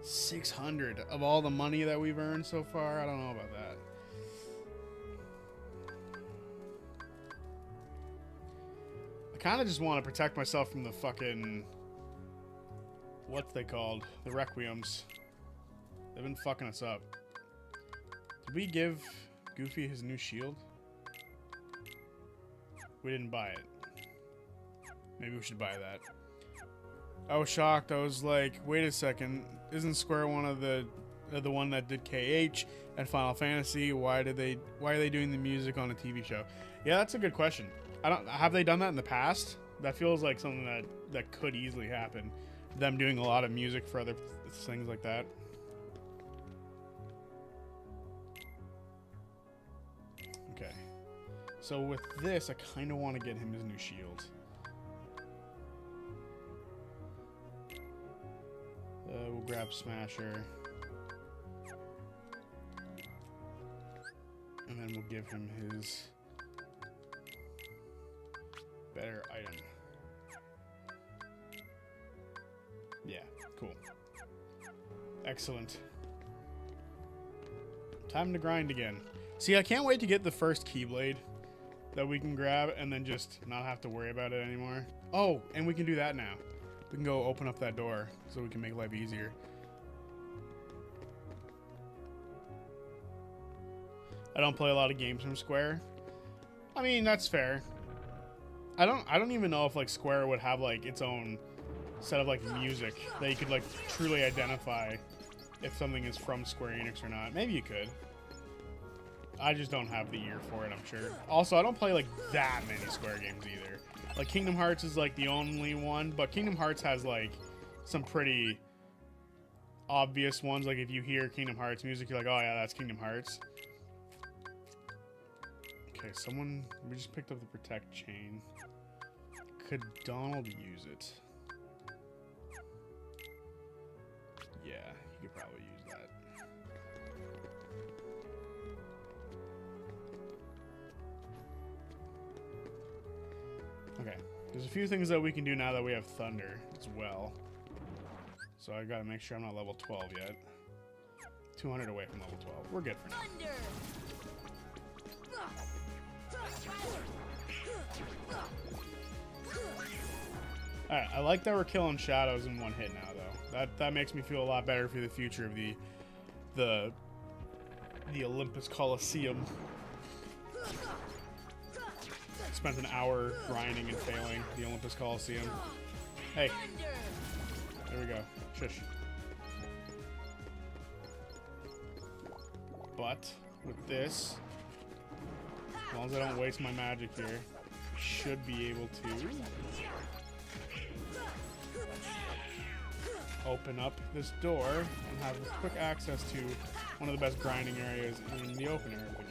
600 of all the money that we've earned so far. I don't know about that. I kind of just want to protect myself from the fucking... what's they called? The Requiems. They've been fucking us up. Did we give Goofy his new shield? We didn't buy it. Maybe we should buy that. I was shocked. I was like, wait a second. Isn't Square one of the one that did KH and Final Fantasy? Why are they doing the music on a TV show? Yeah, that's a good question. Have they done that in the past? That feels like something that could easily happen. Them doing a lot of music for other things like that. Okay. So with this, I kind of want to get him his new shield. We'll grab Smasher. And then we'll give him his better item. Yeah, cool. Excellent. Time to grind again. See, I can't wait to get the first Keyblade that we can grab and then just not have to worry about it anymore. Oh, and we can do that now. We can go open up that door so we can make life easier. I don't play a lot of games from Square. I mean, that's fair. I don't even know if like Square would have like its own set of like music that you could like truly identify if something is from Square Enix or not. Maybe you could. I just don't have the ear for it, I'm sure. Also, I don't play like that many Square games either. Like Kingdom Hearts is like the only one, but Kingdom Hearts has like some pretty obvious ones. Like if you hear Kingdom Hearts music, you're like, oh yeah, that's Kingdom Hearts. Okay, we just picked up the Protect chain. Could Donald use it? Yeah, he could probably use that. Okay, there's a few things that we can do now that we have Thunder as well. So I gotta make sure I'm not level 12 yet. 200 away from level 12. We're good for now. Thunder! Alright, I like that we're killing shadows in one hit now, though. That makes me feel a lot better for the future of the Olympus Coliseum. Spent an hour grinding and failing the Olympus Coliseum. Hey. There we go. Shush. But with this, as long as I don't waste my magic here, I should be able to open up this door and have quick access to one of the best grinding areas in the open area of the game.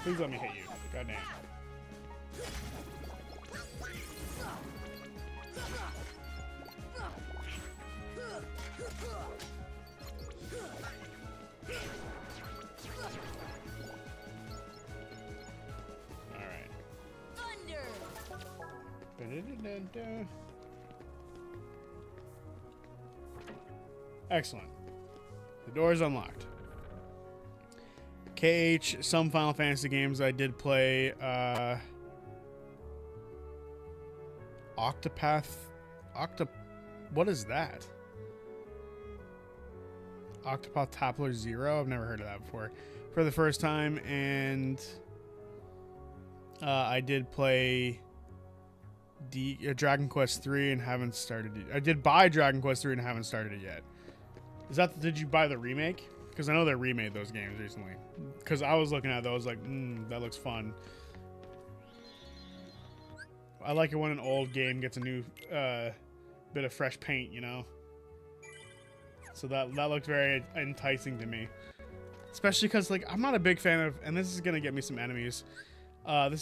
Please let me hit you. Goddamn. Alright. Thunder. Excellent. The door is unlocked. KH, some Final Fantasy games I did play, what is that? Octopath Traveler 0? I've never heard of that before. For the first time, and I did play Dragon Quest 3 and haven't started it. I did buy Dragon Quest 3 and haven't started it yet. Did you buy the remake? Because I know they remade those games recently. Because I was looking at those like, that looks fun. I like it when an old game gets a new bit of fresh paint, you know? So that looked very enticing to me. Especially because, like, I'm not a big fan of... And this is going to get me some enemies. I'm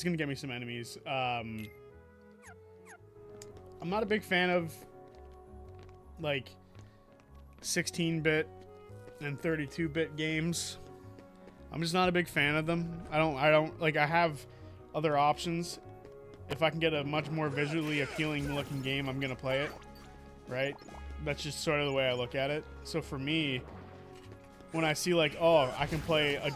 not a big fan of, like, 16-bit and 32-bit games. I'm just not a big fan of them. I have other options. If I can get a much more visually appealing looking game, I'm gonna play it, right? That's just sort of the way I look at it. So for me, when I see like, oh, I can play a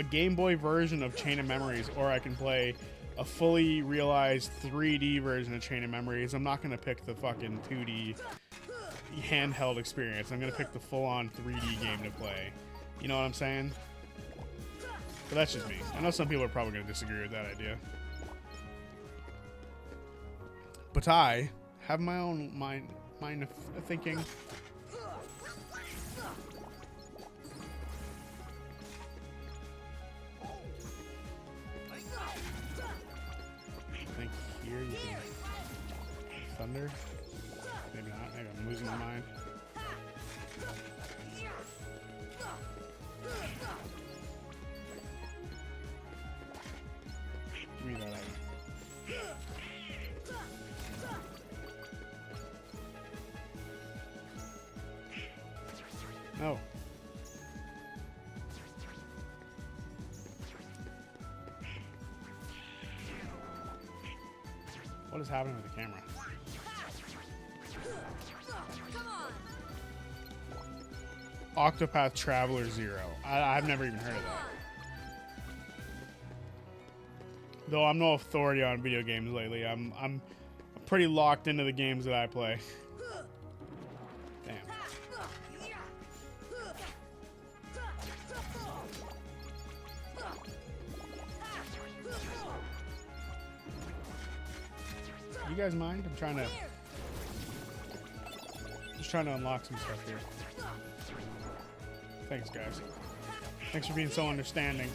Game Boy version of Chain of Memories, or I can play a fully realized 3D version of Chain of Memories, I'm not gonna pick the fucking 2D handheld experience. I'm gonna pick the full-on 3D game to play. You know what I'm saying? But that's just me. I know some people are probably gonna disagree with that idea. But I have my own mind of thinking. I think here you can thunder. Maybe not. Maybe I'm losing my mind. Give me that item. No. What is happening with the camera? Octopath Traveler 0. I've never even heard of that. Though I'm no authority on video games lately. I'm pretty locked into the games that I play. Damn. You guys mind? I'm just trying to unlock some stuff here. Thanks, guys. Thanks for being so understanding.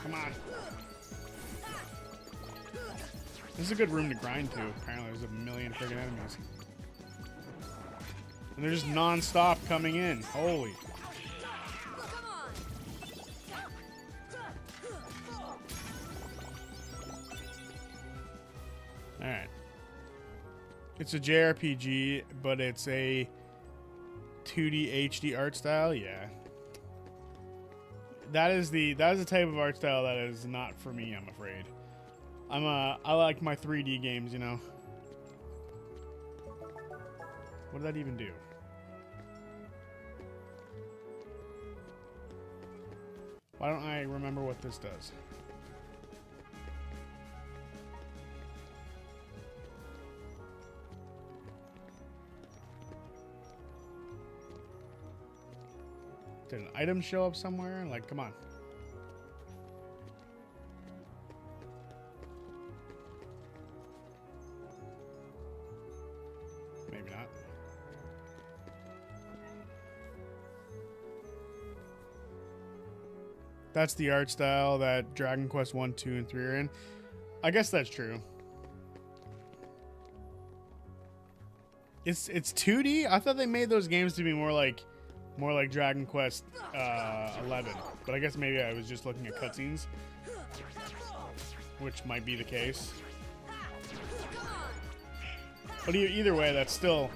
Come on. This is a good room to grind to. Apparently there's a million friggin' enemies. And they're just non-stop coming in. Holy. Alright. It's a JRPG, but it's a 2D HD art style, yeah. That is the type of art style that is not for me, I'm afraid. I like my 3D games, you know. What did that even do? Why don't I remember what this does? Did an item show up somewhere? Like, come on. Maybe not. That's the art style that Dragon Quest 1, 2, and 3 are in. I guess that's true. It's 2D? I thought they made those games to be more like Dragon Quest 11. But I guess maybe I was just looking at cutscenes, which might be the case. But either way, that's still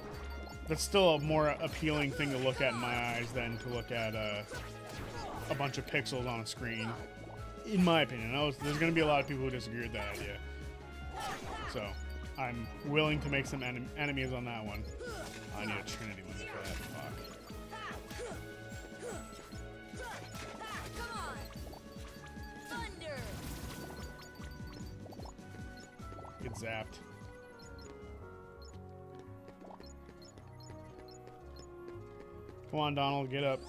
a more appealing thing to look at in my eyes than to look at a bunch of pixels on a screen, in my opinion. There's going to be a lot of people who disagree with that idea. So, I'm willing to make some enemies on that one. I need a Trinity limit for that. Fuck. Get zapped. Come on, Donald, get up.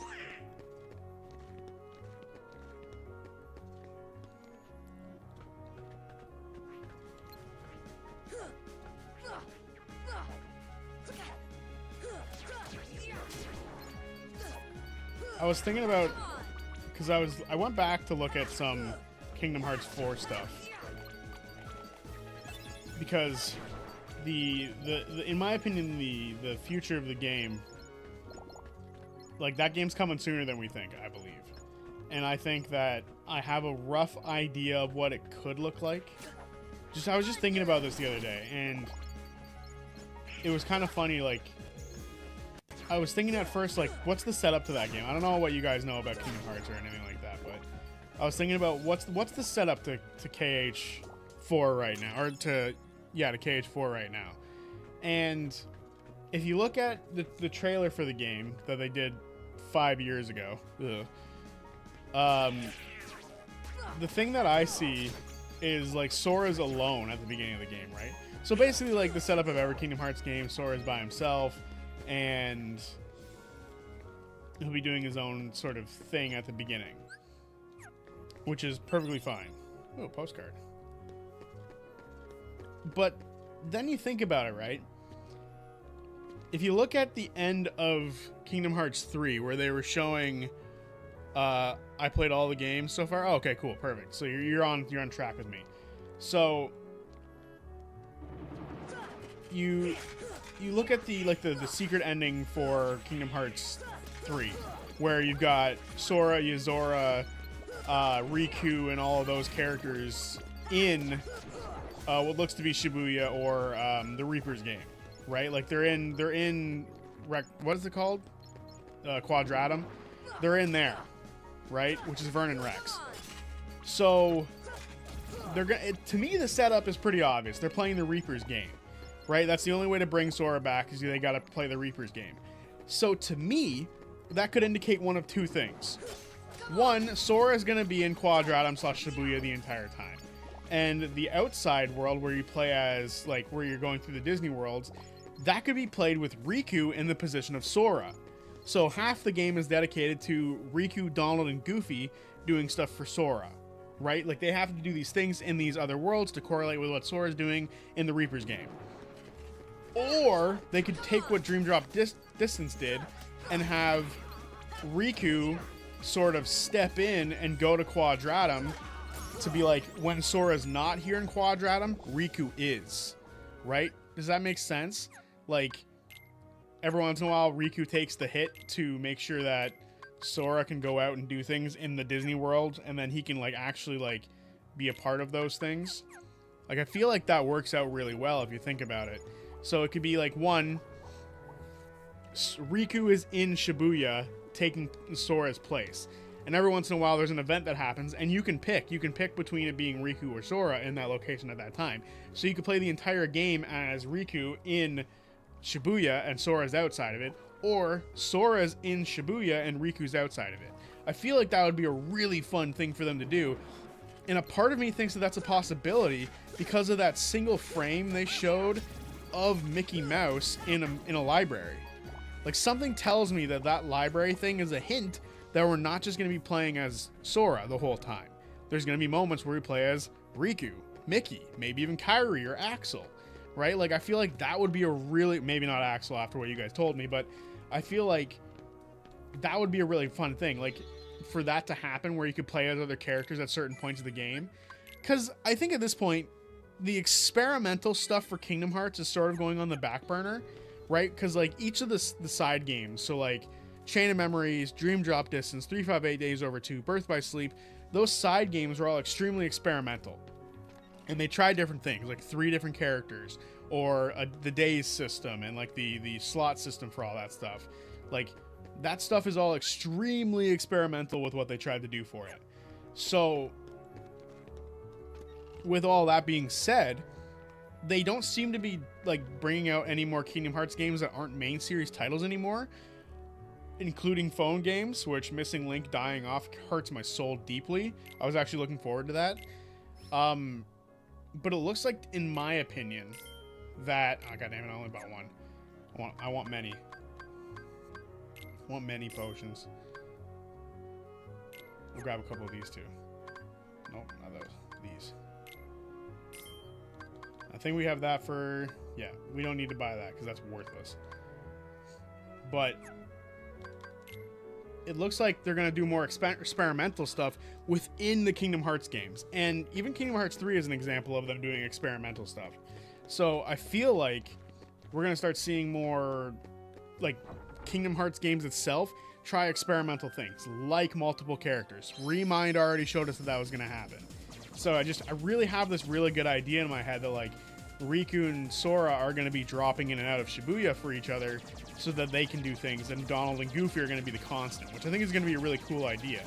I was thinking about, because I went back to look at some Kingdom Hearts 4 stuff, because in my opinion the future of the game, like, that game's coming sooner than we think, I believe. And I think that I have a rough idea of what it could look like. I was just thinking about this the other day, and it was kind of funny. Like, I was thinking at first, like, what's the setup to that game? I don't know what you guys know about Kingdom Hearts or anything like that, but I was thinking about what's the setup to KH4 right now, or to KH4 right now. And if you look at the trailer for the game that they did 5 years ago, the thing that I see is, like, Sora's alone at the beginning of the game, right? So basically, like, the setup of every Kingdom Hearts game, Sora's by himself, and he'll be doing his own sort of thing at the beginning, which is perfectly fine. Oh, postcard. But then you think about it, right? If you look at the end of Kingdom Hearts 3, where they were showing, I played all the games so far. Oh, okay, cool, perfect. So you're on track with me. So you look at the secret ending for Kingdom Hearts 3, where you've got Sora, Yozora, Riku, and all of those characters in what looks to be Shibuya or the Reaper's game, right? Like, they're in what is it called? Quadratum. They're in there, right? Which is Vernon Rex. So to me, the setup is pretty obvious. They're playing the Reaper's game, right? That's the only way to bring Sora back, is they got to play the Reaper's game. So to me, that could indicate one of two things. One, Sora is going to be in Quadratum / Shibuya the entire time. And the outside world, where you play as, like, where you're going through the Disney worlds, that could be played with Riku in the position of Sora. So half the game is dedicated to Riku, Donald, and Goofy doing stuff for Sora, right? Like, they have to do these things in these other worlds to correlate with what Sora's doing in the Reaper's game. Or they could take what Dream Drop Distance did and have Riku sort of step in and go to Quadratum to be like, when Sora's not here in Quadratum, Riku is, right? Does that make sense? Like, every once in a while, Riku takes the hit to make sure that Sora can go out and do things in the Disney world, and then he can, like, actually, like, be a part of those things. Like, I feel like that works out really well if you think about it. So it could be like, one, Riku is in Shibuya taking Sora's place. And every once in a while there's an event that happens, and you can pick between it being Riku or Sora in that location at that time. So you could play the entire game as Riku in Shibuya and Sora's outside of it, or Sora's in Shibuya and Riku's outside of it. I feel like that would be a really fun thing for them to do. And a part of me thinks that that's a possibility because of that single frame they showed of Mickey Mouse in a library. Like, something tells me that that library thing is a hint that we're not just going to be playing as Sora the whole time. There's going to be moments where we play as Riku, Mickey, maybe even Kairi or Axel, right? Like, I feel like that would be a really, maybe not Axel after what you guys told me, but I feel like that would be a really fun thing. Like, for that to happen where you could play as other characters at certain points of the game. Because I think at this point, the experimental stuff for Kingdom Hearts is sort of going on the back burner, right? Because, like, each of the side games, so, like, Chain of Memories, Dream Drop Distance, 358 Days Over 2, Birth by Sleep, those side games were all extremely experimental. And they tried different things, like 3 different characters, or the days system, and, like, the slot system for all that stuff. Like, that stuff is all extremely experimental with what they tried to do for it. So, with all that being said, they don't seem to be, like, bringing out any more Kingdom Hearts games that aren't main series titles anymore, including phone games, which Missing Link dying off hurts my soul deeply. I was actually looking forward to that. But it looks like, in my opinion, that... Oh, goddammit, I only bought one. I want many. I want many potions. We'll grab a couple of these too. Nope, not those. These. I think we have that for... Yeah, we don't need to buy that because that's worthless. But it looks like they're going to do more experimental stuff within the Kingdom Hearts games. And even Kingdom Hearts 3 is an example of them doing experimental stuff. So I feel like we're going to start seeing more, like, Kingdom Hearts games itself try experimental things, like multiple characters. Remind already showed us that was going to happen. So I really have this really good idea in my head that, like, Riku and Sora are going to be dropping in and out of Shibuya for each other so that they can do things, and Donald and Goofy are going to be the constant, which I think is going to be a really cool idea.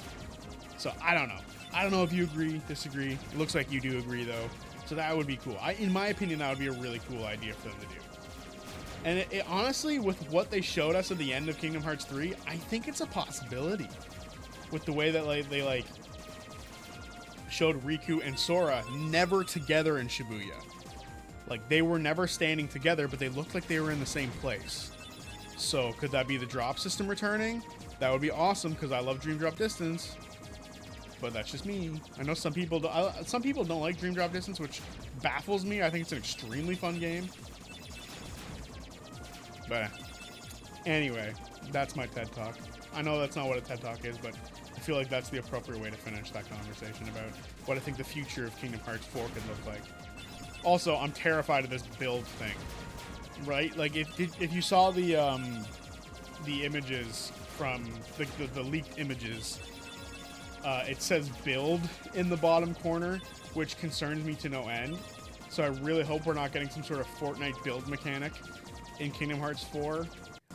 So I don't know. I don't know if you agree, disagree. It looks like you do agree, though. So that would be cool. In my opinion, that would be a really cool idea for them to do. And it honestly, with what they showed us at the end of Kingdom Hearts 3, I think it's a possibility. With the way that, like, they showed Riku and Sora never together in Shibuya. Like, they were never standing together, but they looked like they were in the same place. So, could that be the drop system returning? That would be awesome, because I love Dream Drop Distance. But that's just me. I know some people don't like Dream Drop Distance, which baffles me. I think it's an extremely fun game. But anyway, that's my TED Talk. I know that's not what a TED Talk is, but I feel like that's the appropriate way to finish that conversation about what I think the future of Kingdom Hearts 4 could look like. Also, I'm terrified of this build thing, right? Like, if you saw the images from the leaked images, it says build in the bottom corner, which concerns me to no end. So I really hope we're not getting some sort of Fortnite build mechanic in Kingdom Hearts 4.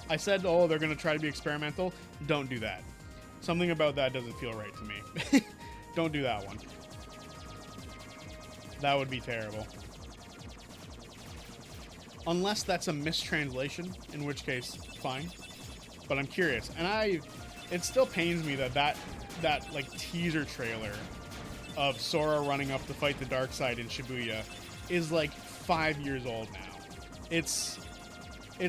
I said, oh, they're going to try to be experimental. Don't do that. Something about that doesn't feel right to me. Don't do that one. That would be terrible. Unless that's a mistranslation, in which case, fine. But I'm curious. And it still pains me that like teaser trailer of Sora running up to fight the dark side in Shibuya is like 5 years old now. It's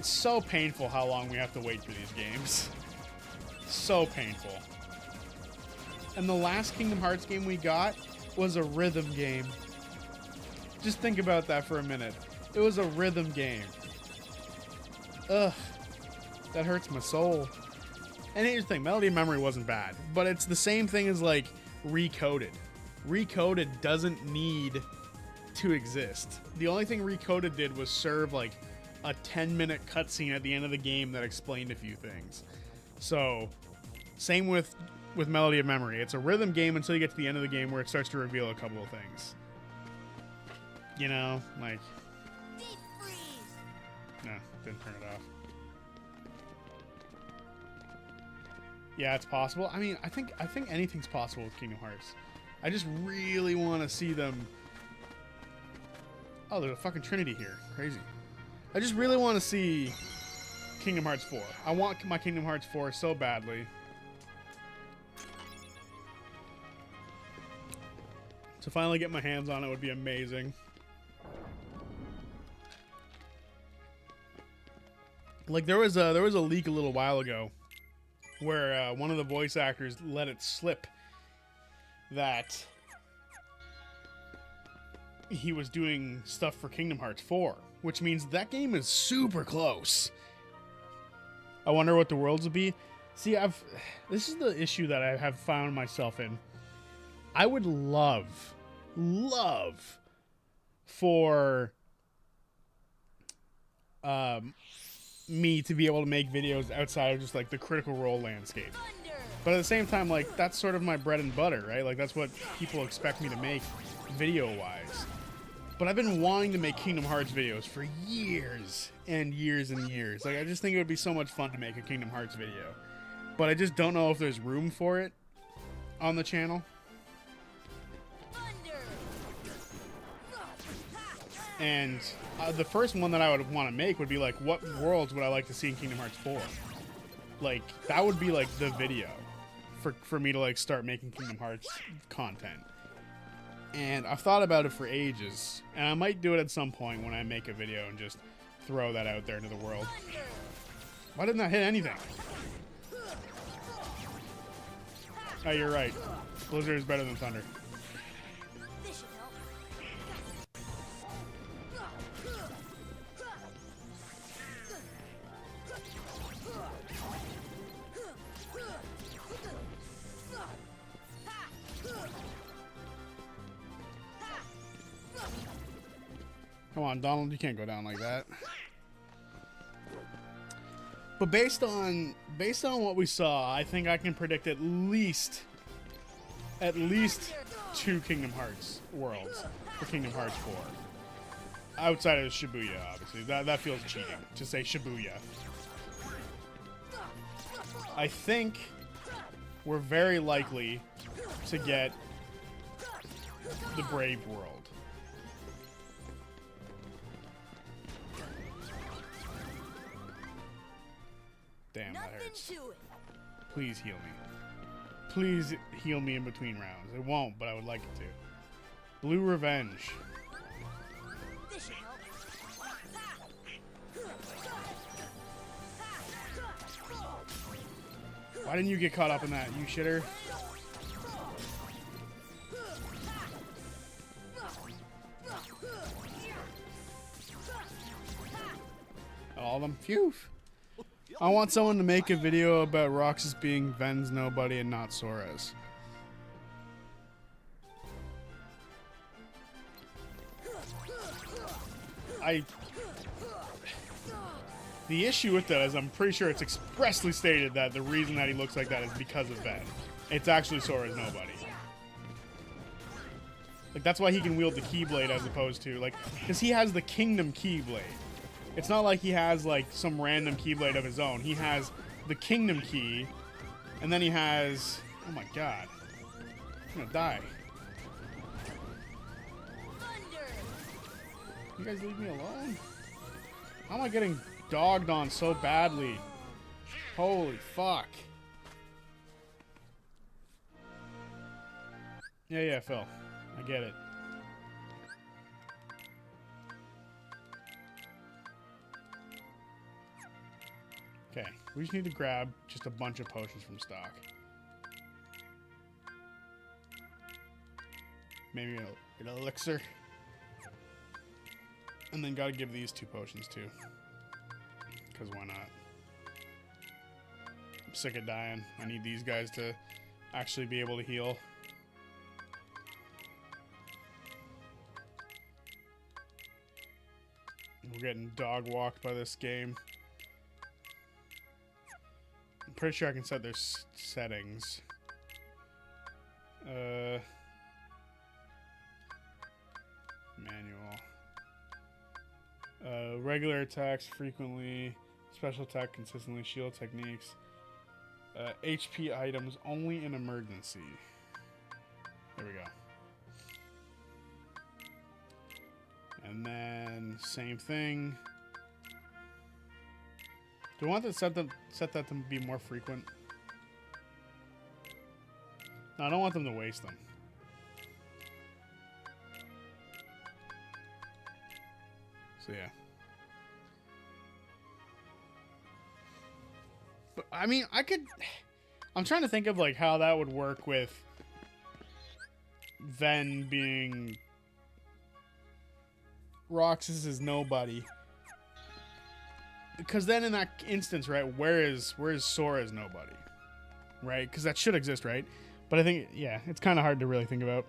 so painful how long we have to wait for these games. So painful. And the last Kingdom Hearts game we got was a rhythm game. Just think about that for a minute. It was a rhythm game. Ugh. That hurts my soul. And here's the thing, Melody of Memory wasn't bad, but it's the same thing as, like, Recoded. Recoded doesn't need to exist. The only thing Recoded did was serve, like, a 10-minute cutscene at the end of the game that explained a few things. So, same with Melody of Memory. It's a rhythm game until you get to the end of the game where it starts to reveal a couple of things. You know, like... Deep freeze. No, didn't turn it off. Yeah, it's possible. I mean, I think anything's possible with Kingdom Hearts. I just really want to see them... Oh, there's a fucking Trinity here. Crazy. I just really want to see Kingdom Hearts 4. I want my Kingdom Hearts 4 so badly. To finally get my hands on it would be amazing. Like there was a leak a little while ago where one of the voice actors let it slip that he was doing stuff for Kingdom Hearts 4, which means that game is super close. I wonder what the worlds will be. See, this is the issue that I have found myself in. I would love for me to be able to make videos outside of just like the Critical Role landscape. But at the same time, like, that's sort of my bread and butter, right? Like, that's what people expect me to make video-wise. But I've been wanting to make Kingdom Hearts videos for years and years and years. Like, I just think it would be so much fun to make a Kingdom Hearts video. But I just don't know if there's room for it on the channel. And the first one that I would want to make would be, like, what worlds would I like to see in Kingdom Hearts 4? Like, that would be, like, the video for me to, like, start making Kingdom Hearts content. And I've thought about it for ages, and I might do it at some point when I make a video and just throw that out there into the world. Why didn't that hit anything? Oh, you're right. Blizzard is better than Thunder. Come on, Donald, you can't go down like that. But based on what we saw, I think I can predict at least 2 Kingdom Hearts worlds for Kingdom Hearts 4. Outside of Shibuya, obviously. That feels cheating to say Shibuya. I think we're very likely to get the Brave World. Damn, that hurts. Please heal me. Please heal me in between rounds. It won't, but I would like it to. Blue Revenge. Why didn't you get caught up in that, you shitter? All of them? Phew. I want someone to make a video about Roxas being Ven's nobody and not Sora's. The issue with that is I'm pretty sure it's expressly stated that the reason that he looks like that is because of Ven. It's actually Sora's nobody. Like, that's why he can wield the Keyblade as opposed to, like, because he has the Kingdom Keyblade. It's not like he has, like, some random Keyblade of his own. He has the Kingdom Key, and then he has... Oh my god. I'm gonna die. You guys leave me alone? How am I getting dogged on so badly? Holy fuck. Yeah, Phil. I get it. Okay, we just need to grab just a bunch of potions from stock. Maybe an elixir. And then gotta give these 2 potions too. Because why not? I'm sick of dying. I need these guys to actually be able to heal. We're getting dog walked by this game. I'm pretty sure I can set their settings. Manual. Regular attacks frequently, special attack consistently, shield techniques, HP items only in emergency. There we go. And then same thing, Do I want to set that to be more frequent? No, I don't want them to waste them. So yeah. But I mean, I'm trying to think of like how that would work with Ven being Roxas's nobody. Because then in that instance, right, where is Sora's nobody? Right? Because that should exist, right? But I think, yeah, it's kind of hard to really think about.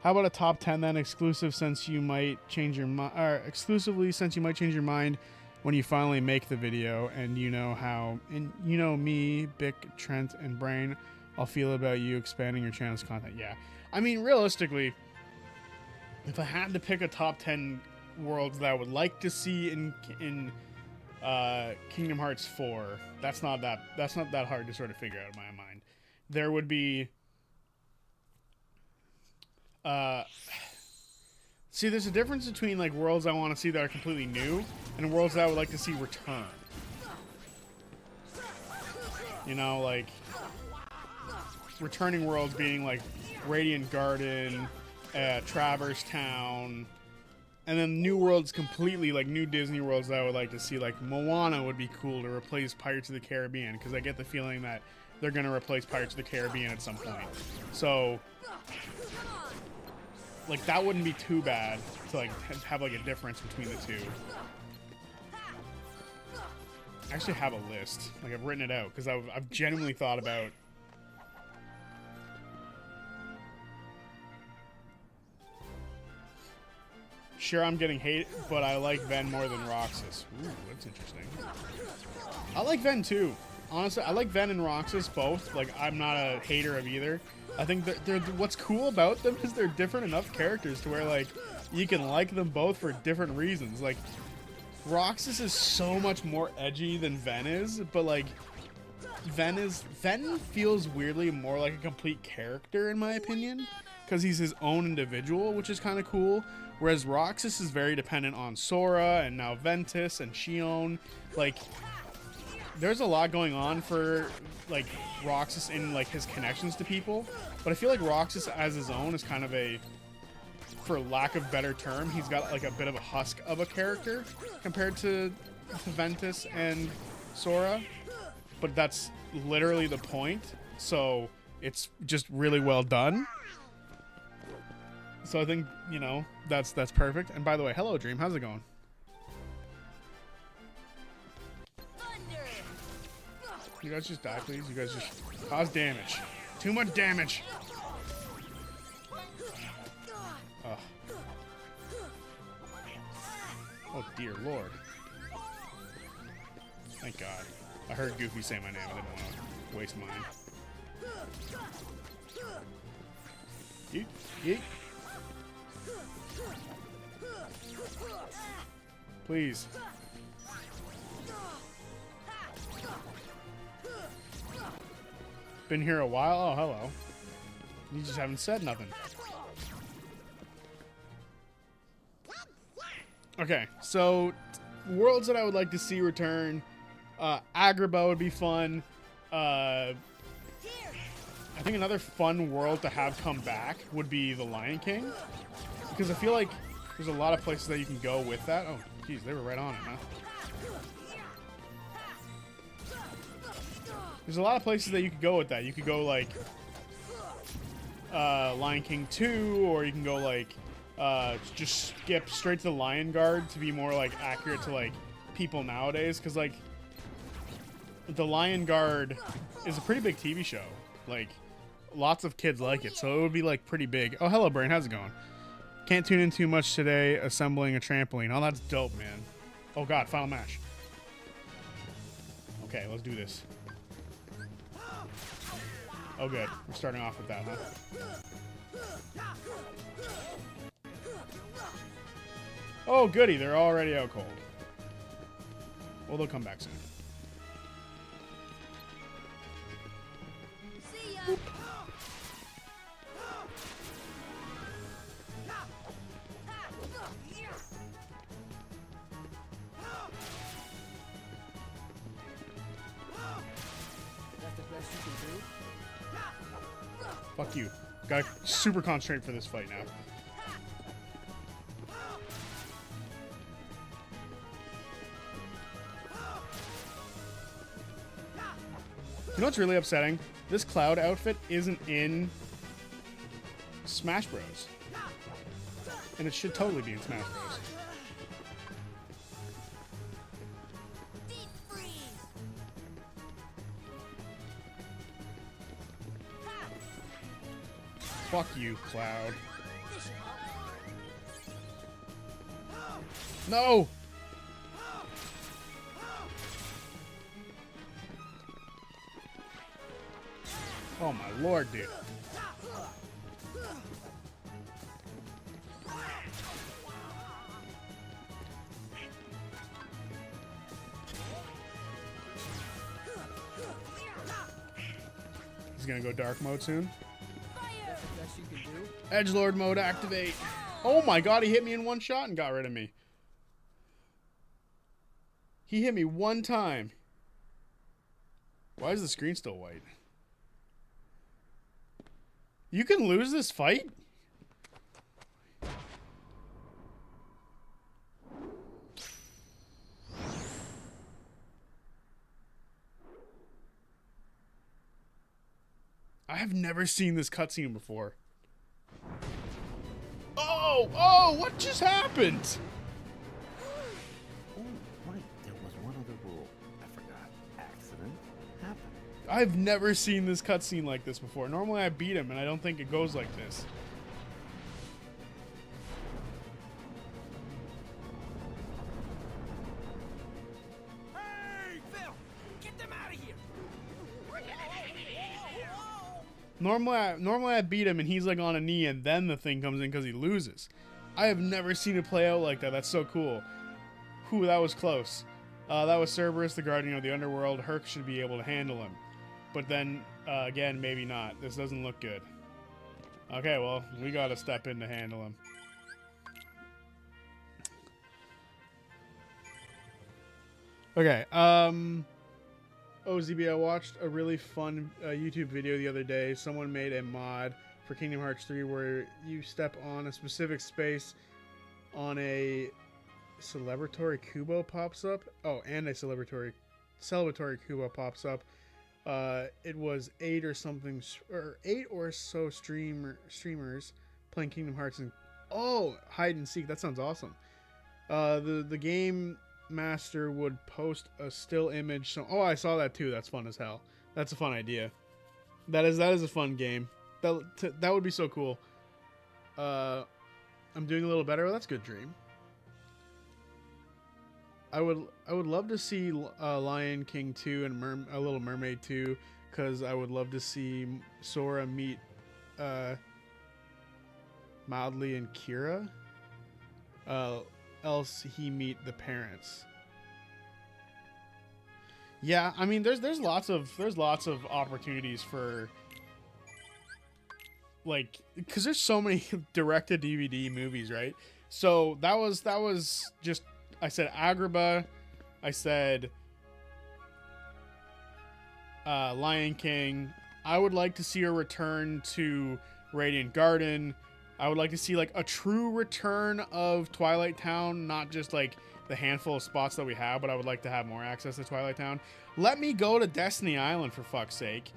How about a top 10 then, exclusively since you might change your mind when you finally make the video, and you know how, and you know me, Bick, Trent, and Brain, I'll feel about you expanding your channel's content. Yeah, I mean, realistically, if I had to pick a top 10 worlds that I would like to see in Kingdom Hearts 4, that's not that hard to sort of figure out in my mind. There would be see, there's a difference between like worlds I want to see that are completely new and worlds that I would like to see return. You know, like returning worlds being like Radiant Garden, Traverse Town, and then new worlds completely, like new Disney worlds that I would like to see. Like Moana would be cool to replace Pirates of the Caribbean, because I get the feeling that they're going to replace Pirates of the Caribbean at some point. So, like, that wouldn't be too bad to, like, have, like, a difference between the two. I actually have a list. Like, I've written it out, because I've genuinely thought about... Sure, I'm getting hate, but I like Ven more than Roxas. Ooh, that's interesting. I like Ven, too. Honestly, I like Ven and Roxas both. Like, I'm not a hater of either. I think they're what's cool about them is they're different enough characters to where, like, you can like them both for different reasons. Like, Roxas is so much more edgy than Ven is, but, like, Ven feels weirdly more like a complete character, in my opinion, because he's his own individual, which is kind of cool. Whereas Roxas is very dependent on Sora and now Ventus and Xion. Like, there's a lot going on for, like, Roxas in, like, his connections to people. But I feel like Roxas as his own is kind of a, for lack of better term, he's got, like, a bit of a husk of a character compared to Ventus and Sora. But that's literally the point. So it's just really well done. So I think, you know, that's perfect. And by the way, hello, Dream. How's it going? You guys just die, please. You guys just cause damage. Too much damage. Oh, oh dear Lord. Thank God. I heard Goofy say my name. I didn't want to waste mine. Yeet, yeet. Please. Been here a while? Oh, hello. You just haven't said nothing. Okay, so worlds that I would like to see return. Agrabah would be fun. I think another fun world to have come back would be the Lion King. Because I feel like there's a lot of places that you can go with that. Oh, geez, they were right on it, huh? There's a lot of places that you could go with that. You could go, like, Lion King 2, or you can go, like, just skip straight to the Lion Guard to be more, like, accurate to, like, people nowadays. Because, like, the Lion Guard is a pretty big TV show. Like, lots of kids like it, so it would be, like, pretty big. Oh, hello, Brain. How's it going? Can't tune in too much today assembling a trampoline. Oh, that's dope, man. Oh, God, final match. Okay, let's do this. Oh, good. We're starting off with that, huh? Oh, goody. They're already out cold. Well, they'll come back soon. See ya. Fuck you. Gotta super concentrate for this fight now. You know what's really upsetting? This Cloud outfit isn't in Smash Bros. And it should totally be in Smash Bros. Deep freeze. Fuck you, Cloud. No! Oh my lord, dude. He's gonna go dark mode soon. Edgelord mode activate. Oh my god, he hit me in one shot and got rid of me. He hit me one time. Why is the screen still white? You can lose this fight? I have never seen this cutscene before. Oh, what just happened? Oh, right. There was one other rule. I forgot. Accident happened. I've never seen this cutscene like this before. Normally I beat him, and I don't think it goes like this. Hey, Phil! Get them out of here! Normally I beat him, and he's like on a knee, and then the thing comes in because he loses. I have never seen it play out like that. That's so cool. Whew, that was close. That was Cerberus, the guardian of the underworld. Herc should be able to handle him. But then, again, maybe not. This doesn't look good. Okay, well, we gotta step in to handle him. Okay, OZB, I watched a really fun YouTube video the other day. Someone made a mod for Kingdom Hearts 3 where you step on a specific space on a celebratory Kubo pops up. Oh, and a celebratory Kubo pops up. It was 8 or something, or 8 or so streamers playing Kingdom Hearts and hide and seek. That sounds awesome. The game master would post a still image. So I saw that too. That's fun as hell. That's a fun idea. That is a fun game. That would be so cool. I'm doing a little better. Well, that's a good dream. I would love to see Lion King 2 and a Little Mermaid 2, because I would love to see Sora meet Mildly and Kira. Else he meet the parents. Yeah, I mean there's lots of opportunities for, like, because there's so many direct to DVD movies, right? So that was just, I said Agrabah, I said Lion King. I would like to see a return to Radiant Garden. I would like to see like a true return of Twilight Town, not just like the handful of spots that we have, but I would like to have more access to Twilight Town. Let me go to Destiny Island, for fuck's sake.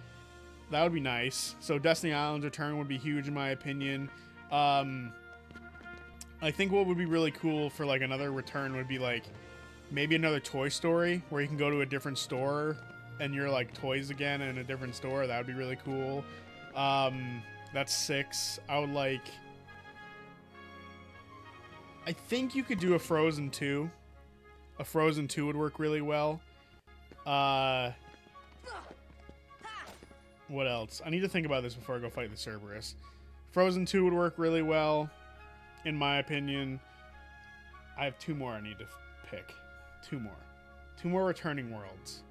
That would be nice. So Destiny Island's return would be huge in my opinion. I think what would be really cool for like another return would be like maybe another Toy Story where you can go to a different store and you're like toys again in a different store. That would be really cool. That's 6. I would like... I think you could do a Frozen 2. A Frozen 2 would work really well. What else? I need to think about this before I go fight the Cerberus. Frozen 2 would work really well, in my opinion. I have 2 more I need to pick. 2 more. 2 more returning worlds.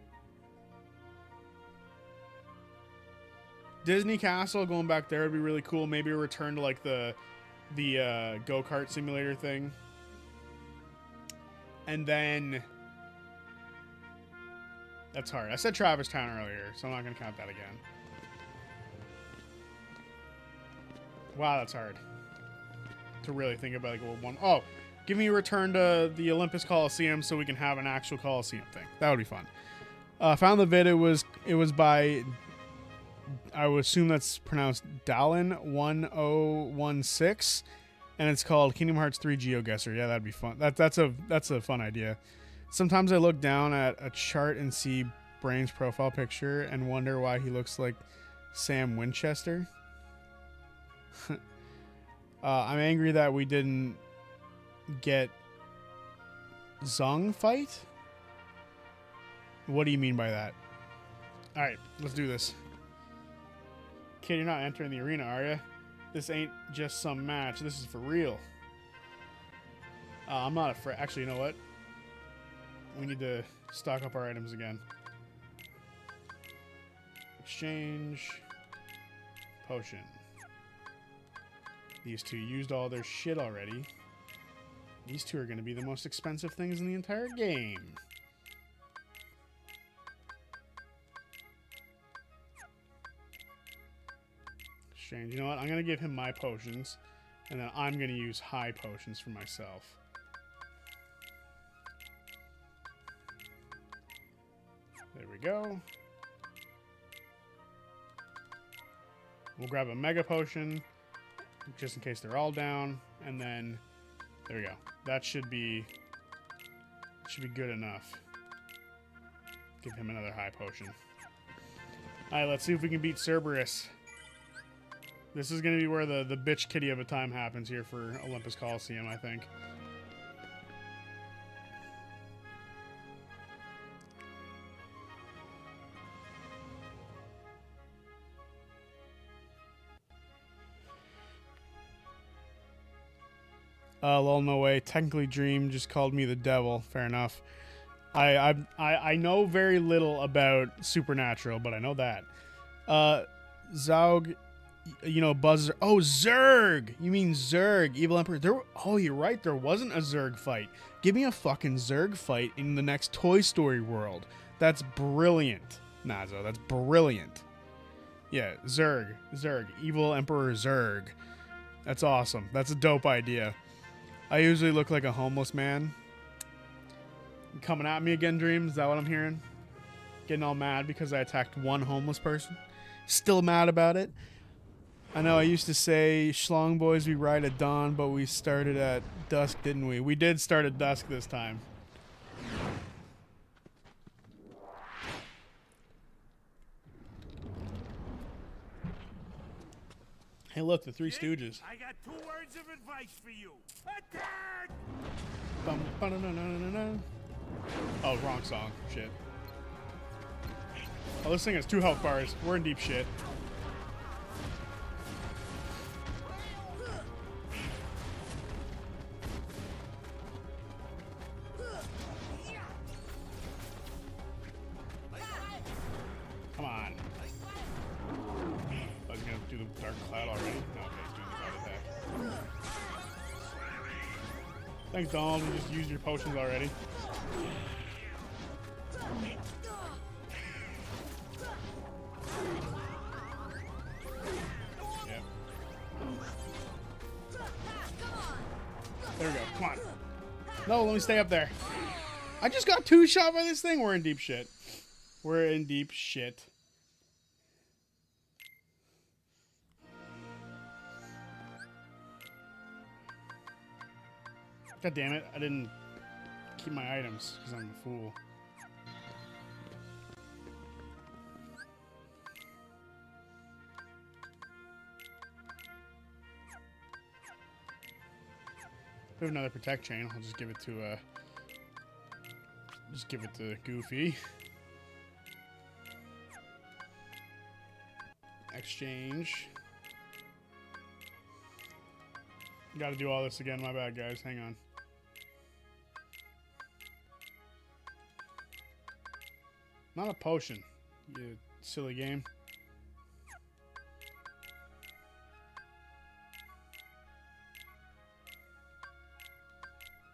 Disney Castle, going back there would be really cool. Maybe a return to like the go-kart simulator thing. And then... That's hard. I said Travis Town earlier, so I'm not going to count that again. Wow, that's hard to really think about. Like, one. Oh, give me a return to the Olympus Coliseum so we can have an actual Coliseum thing. That would be fun. Found the vid. It was by, I would assume that's pronounced Dallin1016, and it's called Kingdom Hearts 3 GeoGuessr. Yeah, that'd be fun. That's a fun idea. Sometimes I look down at a chart and see Brain's profile picture and wonder why he looks like Sam Winchester. I'm angry that we didn't get Zung fight. What do you mean by that? All right, let's do this. Kid, you're not entering the arena, are you? This ain't just some match. This is for real. I'm not afraid. Actually, you know what? We need to stock up our items again. Exchange. Potion. These two used all their shit already. These two are going to be the most expensive things in the entire game. Exchange. You know what? I'm going to give him my potions, and then I'm going to use high potions for myself. There we go. We'll grab a mega potion, just in case they're all down, and then there we go. That should be good enough. Give him another high potion. All right, let's see if we can beat Cerberus. This is going to be where the bitch kitty of a time happens here for Olympus Coliseum, I think. Lol, no way. Technically, Dream just called me the devil. Fair enough. I know very little about Supernatural, but I know that. Zaug, you know, Buzz. Oh, Zerg. You mean Zerg, Evil Emperor? Oh, you're right. There wasn't a Zerg fight. Give me a fucking Zerg fight in the next Toy Story world. That's brilliant, Nazo. That's brilliant. Yeah, Zerg, Evil Emperor Zerg. That's awesome. That's a dope idea. I usually look like a homeless man. You coming at me again, Dream? Is that what I'm hearing? Getting all mad because I attacked one homeless person? Still mad about it? I know I used to say, Schlong boys, we ride at dawn, but we started at dusk, didn't we? We did start at dusk this time. Hey, look, the Three Stooges. I got 2 words of advice for you. Attack! Oh, wrong song. Shit. Oh, this thing has 2 health bars. We're in deep shit. Come on. I was gonna do the Dark Cloud already. No, okay, he's doing the Cloud attack. Thanks, Donald. You just used your potions already. Yep. There we go. Come on. No, let me stay up there. I just got 2 shot by this thing. We're in deep shit. We're in deep shit. God damn it, I didn't keep my items because I'm a fool. We have another protect chain. I'll just give it to Goofy. Exchange. Gotta do all this again, my bad guys, hang on. Not a potion, you silly game.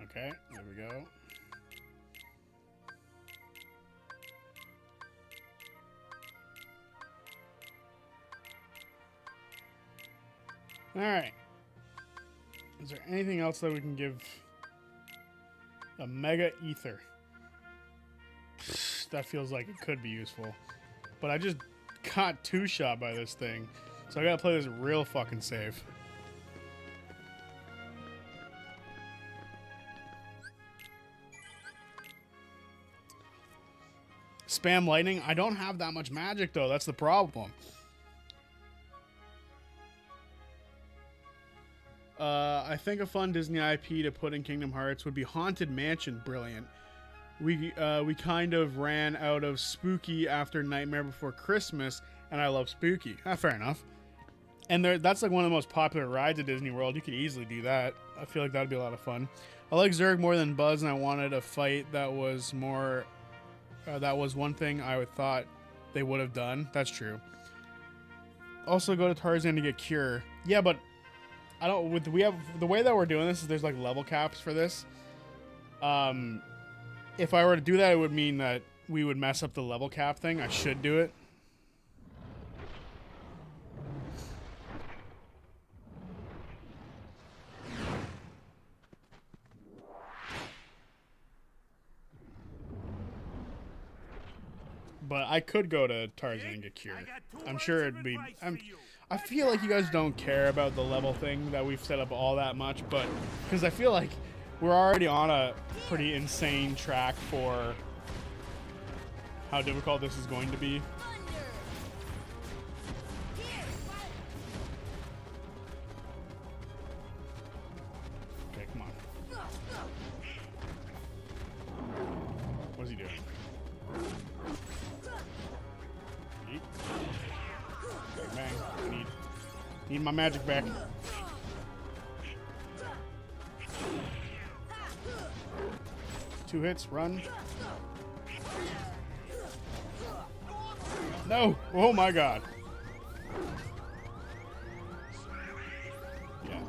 Okay, there we go. Alright. Is there anything else that we can give? A Mega Ether. That feels like it could be useful. But I just got two-shot by this thing. So I gotta play this real fucking safe. Spam lightning. I don't have that much magic though. That's the problem. I think a fun Disney IP to put in Kingdom Hearts would be Haunted Mansion. Brilliant. We kind of ran out of Spooky after Nightmare Before Christmas, and I love Spooky. Fair enough. And that's like one of the most popular rides at Disney World. You could easily do that. I feel like that'd be a lot of fun. I like Zurg more than Buzz, and I wanted a fight that was more. That was one thing I would thought they would have done. That's true. Also, go to Tarzan to get Cure. Yeah, but I don't. We have the way that we're doing this is there's like level caps for this. If I were to do that, it would mean that we would mess up the level cap thing. I should do it. But I could go to Tarzan and get Cure. I'm sure it'd be. I feel like you guys don't care about the level thing that we've set up all that much, but because I feel like we're already on a pretty insane track for how difficult this is going to be. Okay, come on. What is he doing? Bang. Need my magic back. Two hits, run. No! Oh my god. Yeah.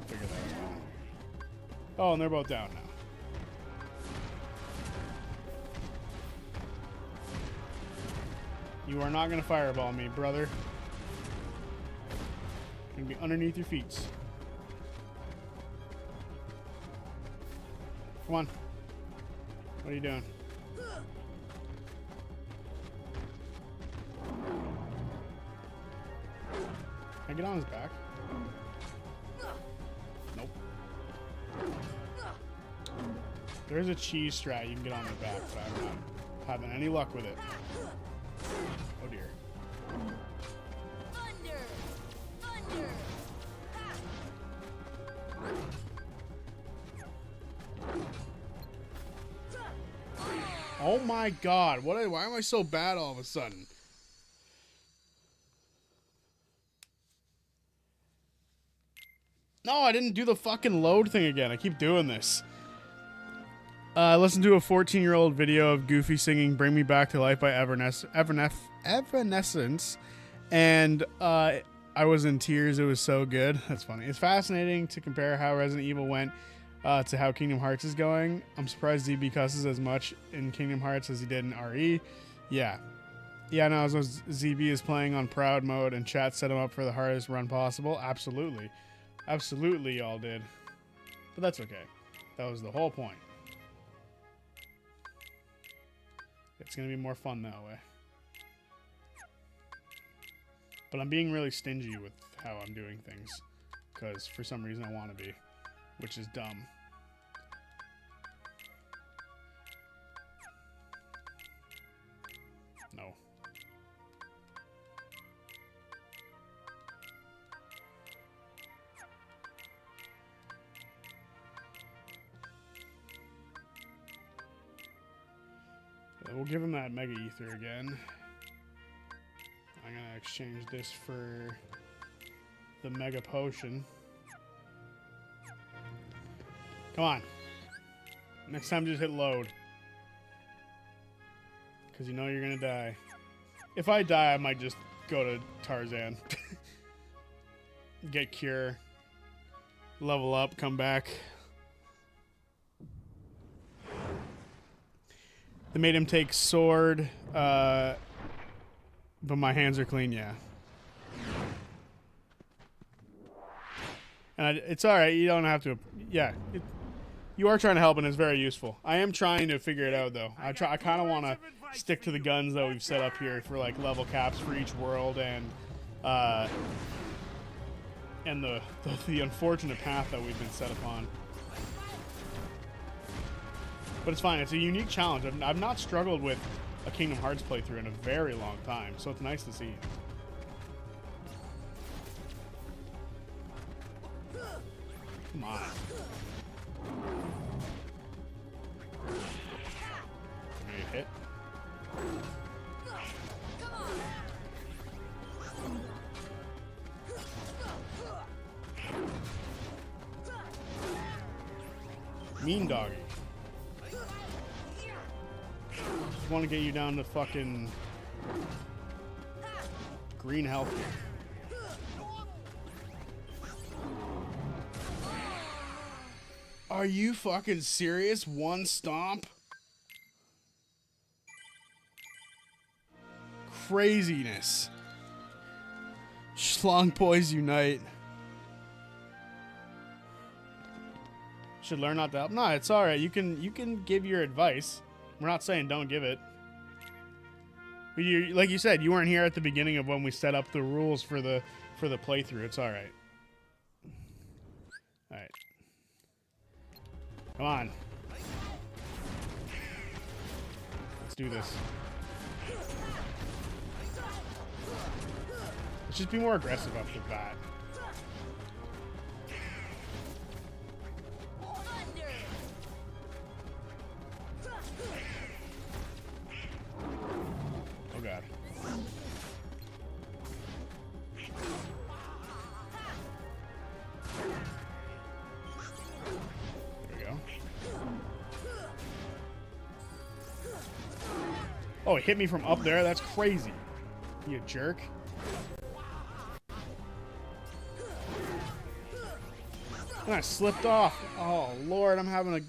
Figure that out. Oh, and they're both down now. You are not gonna fireball me, brother. Gonna be underneath your feet. Come on. What are you doing? Can I get on his back? Nope. There's a cheese strat you can get on the back, but I'm not having any luck with it. Oh dear. Thunder! Thunder! Oh my god, why am I so bad all of a sudden? No, I didn't do the fucking load thing again. I keep doing this. I listened to a 14-year-old video of Goofy singing Bring Me Back to Life by Evanescence, and I was in tears. It was so good. That's funny. It's fascinating to compare how Resident Evil went to how Kingdom Hearts is going. I'm surprised ZB cusses as much in Kingdom Hearts as he did in RE. Yeah, no, so ZB is playing on Proud mode, and chat set him up for the hardest run possible. Absolutely. Absolutely, y'all did. But that's okay. That was the whole point. It's going to be more fun that way. But I'm being really stingy with how I'm doing things. Because for some reason I want to be. Which is dumb. No. We'll give him that Mega Ether again. I'm going to exchange this for the Mega Potion. Come on. Next time just hit load. Because you know you're going to die. If I die, I might just go to Tarzan. Get Cure. Level up, come back. They made him take sword, but my hands are clean, yeah. And it's all right. You don't have to. Yeah, you are trying to help, and it's very useful. I am trying to figure it out, though. I kind of want to stick to the guns that we've set up here for like level caps for each world, and the unfortunate path that we've been set upon. But it's fine. It's a unique challenge. I've not struggled with a Kingdom Hearts playthrough in a very long time, so it's nice to see. Come on. Are you hit? Mean doggy. Just want to get you down to fucking green health. Are you fucking serious? One stomp? Craziness. Schlong boys unite. Should learn not to help. No, it's all right. You can give your advice. We're not saying don't give it. But like you said, you weren't here at the beginning of when we set up the rules for the playthrough. It's all right. All right. Come on. Let's do this. Let's just be more aggressive off the bat. Oh god. There we go. Oh, it hit me from up there? That's crazy. You jerk. And I slipped off. Oh, Lord, I'm having a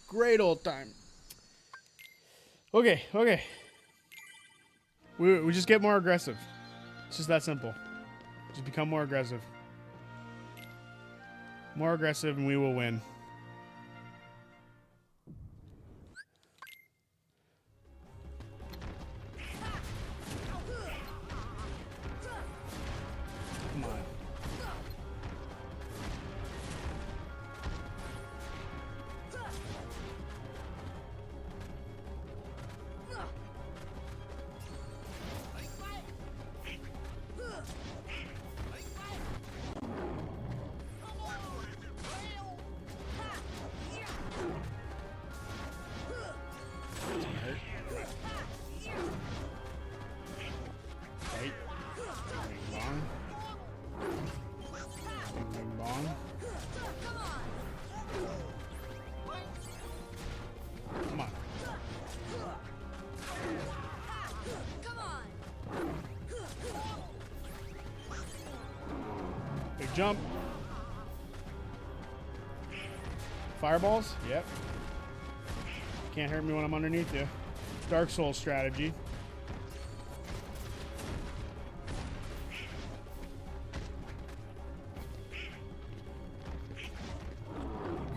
great old time. Okay, okay. We just get more aggressive. It's just that simple. Just become more aggressive. More aggressive and we will win. Come on. Jump. Fireballs? Yep. Can't hurt me when I'm underneath you. Dark Souls strategy.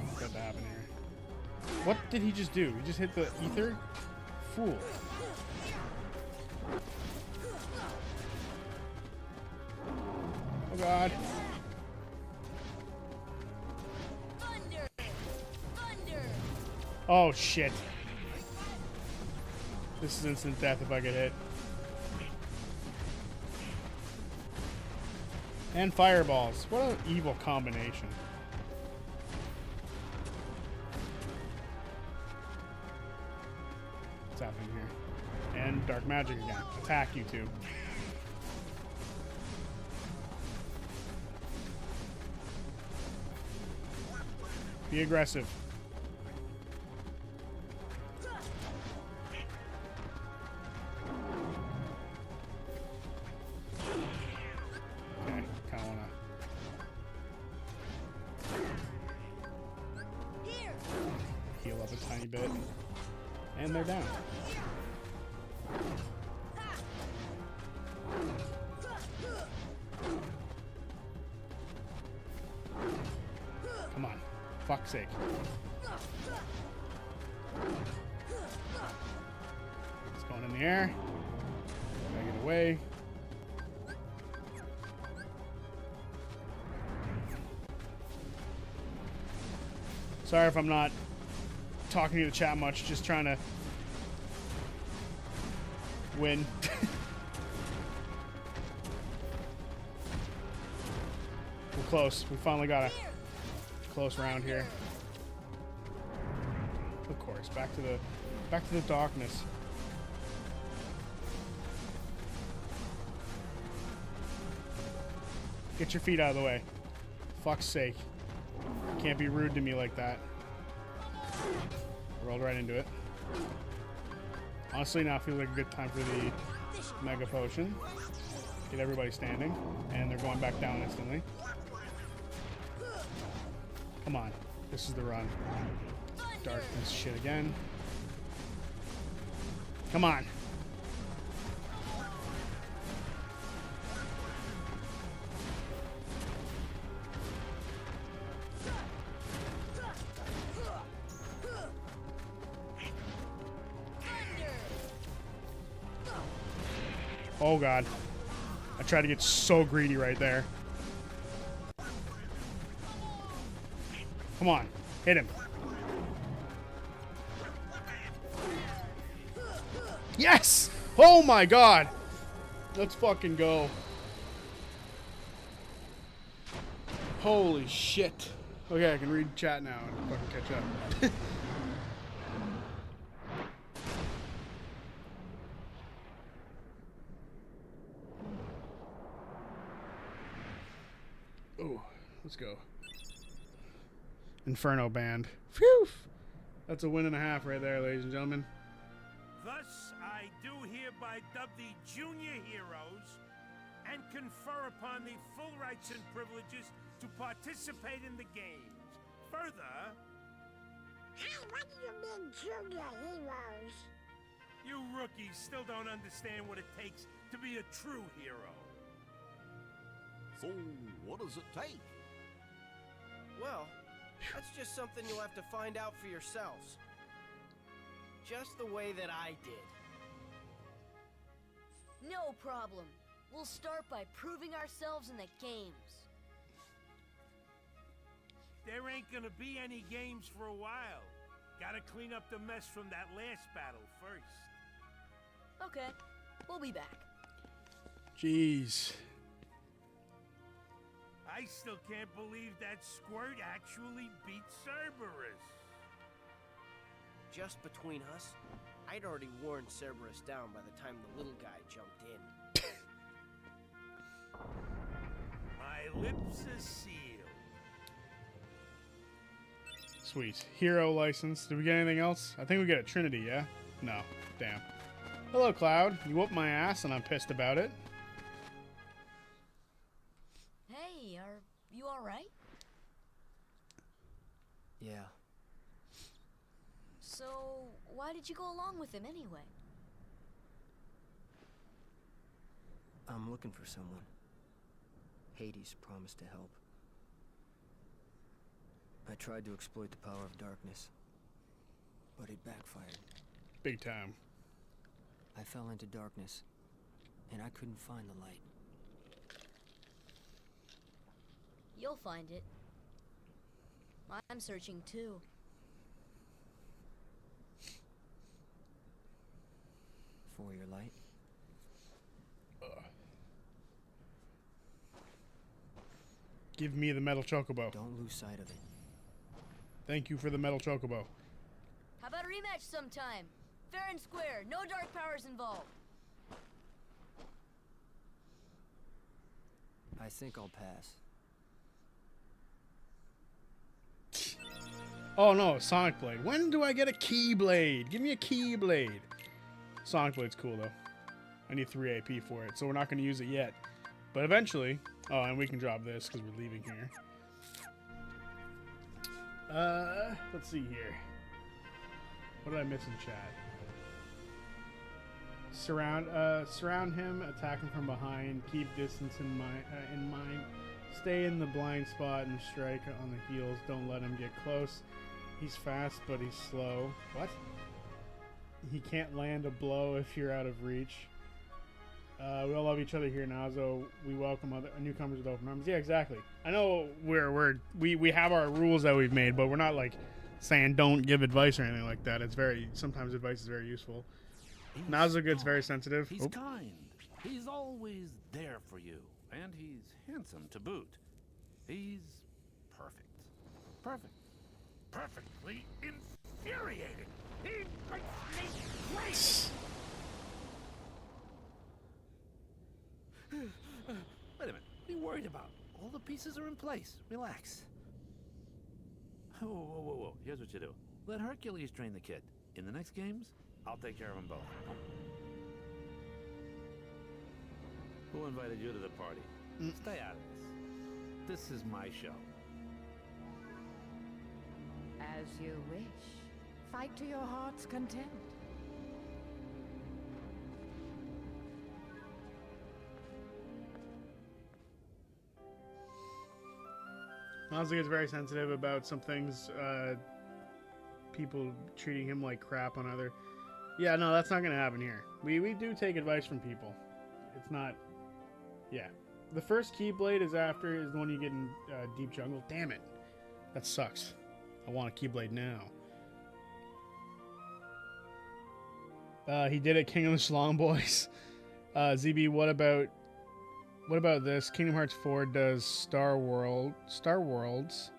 What's to happen here? What did he just do? He just hit the ether? Fool. Oh god. Oh shit. This is instant death if I get hit. And fireballs. What an evil combination. What's happening here? And dark magic again. Attack you two. Be aggressive. Bit, and they're down. fuck's sake. It's going in the air. Gotta get away. Sorry if I'm not talking to the chat much, just trying to win. We're close. We finally got a close round here. Of course, back to the darkness. Get your feet out of the way. Fuck's sake. Can't be rude to me like that. Rolled right into it. Honestly, now feels like a good time for the Mega Potion. Get everybody standing. And they're going back down instantly. Come on. This is the run. Darkness shit again. Come on. Oh god. I tried to get so greedy right there. Come on. Hit him. Yes! Oh my god! Let's fucking go. Holy shit. Okay, I can read chat now and fucking catch up. Oh, let's go. Inferno Band. Phew! That's a win and a half right there, ladies and gentlemen. Thus, I do hereby dub the Junior Heroes and confer upon the full rights and privileges to participate in the games. Further... Hey, what do you mean, Junior Heroes? You rookies still don't understand what it takes to be a true hero. So, what does it take? Well, that's just something you'll have to find out for yourselves. Just the way that I did. No problem. We'll start by proving ourselves in the games. There ain't gonna be any games for a while. Gotta clean up the mess from that last battle first. Okay, we'll be back. Jeez. I still can't believe that Squirt actually beat Cerberus. Just between us, I'd already worn Cerberus down by the time the little guy jumped in. My lips are sealed. Sweet. Hero license. Did we get anything else? I think we get a Trinity, yeah? No. Damn. Hello, Cloud. You whooped my ass and I'm pissed about it. Hey, are you alright? Yeah. So, why did you go along with him anyway? I'm looking for someone. Hades promised to help. I tried to exploit the power of darkness, but it backfired. Big time. I fell into darkness, and I couldn't find the light. You'll find it. I'm searching too. For your light? Give me the metal chocobo. Don't lose sight of it. Thank you for the metal chocobo. How about a rematch sometime? Fair and square, no dark powers involved. I think I'll pass. Oh no, Sonic Blade. When do I get a Keyblade? Give me a Keyblade. Sonic Blade's cool though. I need 3 AP for it, so we're not going to use it yet. But eventually... Oh, and we can drop this because we're leaving here. Let's see here. What did I miss in chat? Surround him, attack him from behind, keep distance in mind. Stay in the blind spot and strike on the heels. Don't let him get close. He's fast, but he's slow. What? He can't land a blow if you're out of reach. We all love each other here now, so we welcome other newcomers with open arms. Yeah, exactly. I know we have our rules that we've made, but we're not like saying don't give advice or anything like that. It's sometimes advice is very useful. Nazugut's very sensitive. He's kind. He's always there for you, and he's handsome to boot. He's perfect. Perfect. Perfectly infuriating. He makes me crazy. Wait a minute. What are you worried about? All the pieces are in place. Relax. Whoa, whoa, whoa, whoa. Here's what you do. Let Hercules train the kid. In the next games, I'll take care of them both. Who invited you to the party? Stay out of this. This is my show. As you wish. Fight to your heart's content. Nazi is very sensitive about some things, people treating him like crap on other. Yeah, no, that's not going to happen here. We do take advice from people. It's not... Yeah. The first Keyblade is the one you get in Deep Jungle. Damn it. That sucks. I want a Keyblade now. He did it, King of the Schlong Boys. ZB, what about this? Kingdom Hearts 4 does Star Worlds,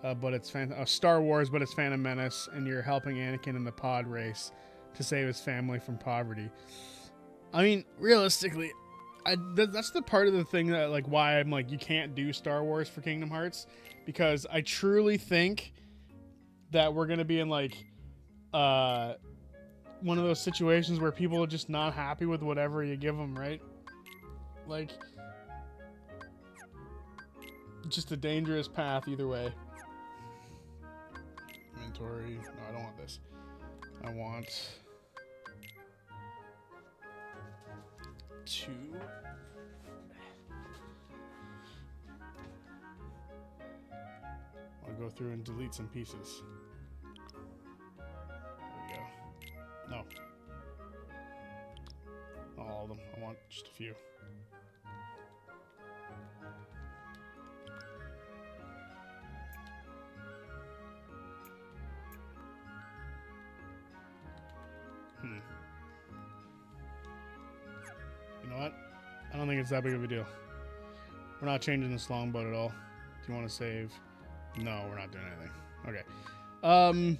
but it's Star Wars, but it's Phantom Menace, and you're helping Anakin in the pod race to save his family from poverty. I mean, realistically, that's the part of the thing that, like, why I'm like, you can't do Star Wars for Kingdom Hearts, because I truly think that we're gonna be in like one of those situations where people are just not happy with whatever you give them, right? Like, just a dangerous path either way. Inventory. No, I don't want this. I want 2. I'll go through and delete some pieces. There we go. No. Not all of them. I want just a few. You know what? I don't think it's that big of a deal. We're not changing this longboat at all. Do you want to save? No, we're not doing anything. Okay. I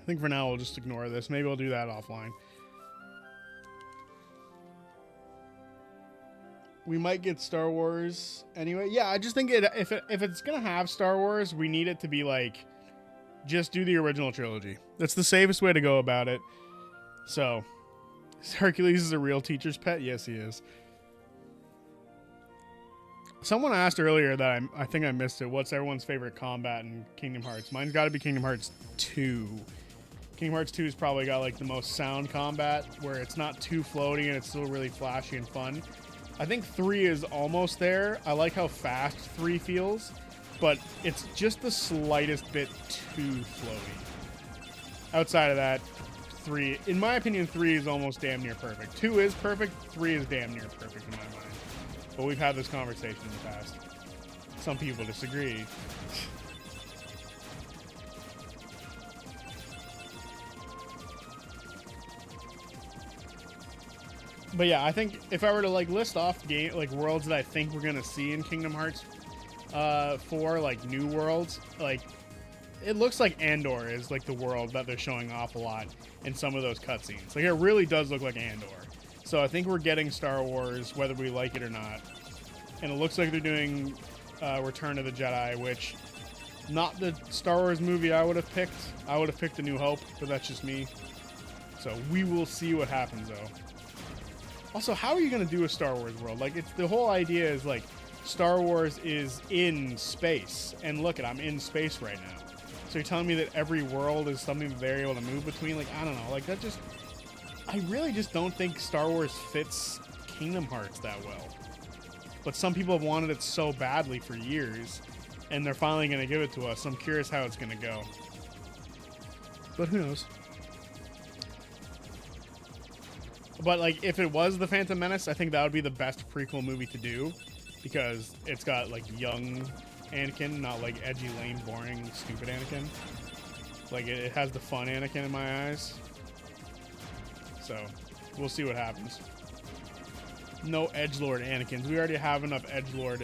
think for now we'll just ignore this. Maybe I'll do that offline. We might get Star Wars anyway. Yeah, I just think if it's gonna have Star Wars, we need it to be like, just do the original trilogy. That's the safest way to go about it. So, Hercules is a real teacher's pet? Yes, he is. Someone asked earlier that I think I missed it. What's everyone's favorite combat in Kingdom Hearts? Mine's got to be Kingdom Hearts 2. Kingdom Hearts 2's probably got like the most sound combat, where it's not too floaty and it's still really flashy and fun. I think 3 is almost there. I like how fast 3 feels, but it's just the slightest bit too floaty. Outside of that, 3, in my opinion, 3 is almost damn near perfect. 2 is perfect, 3 is damn near perfect in my mind. But we've had this conversation in the past. Some people disagree. But yeah, I think if I were to like list off worlds that I think we're gonna see in Kingdom Hearts 4, like new worlds, like it looks like Andor is like the world that they're showing off a lot in some of those cutscenes. Like it really does look like Andor. So I think we're getting Star Wars, whether we like it or not. And it looks like they're doing Return of the Jedi, which, not the Star Wars movie I would have picked. I would have picked A New Hope, but that's just me. So we will see what happens, though. Also, how are you going to do a Star Wars world? Like, it's the whole idea is, like, Star Wars is in space. And look, I'm in space right now. So you're telling me that every world is something that they're able to move between? Like, I don't know. Like, that just... I really just don't think Star Wars fits Kingdom Hearts that well. but some people have wanted it so badly for years, and they're finally going to give it to us. So I'm curious how it's going to go. But who knows? But like, if it was the Phantom Menace, I think that would be the best prequel movie to do, because it's got like young Anakin, not like edgy, lame, boring, stupid Anakin. Like it has the fun Anakin in my eyes. So we'll see what happens. No edgelord Anakins. We already have enough edgelord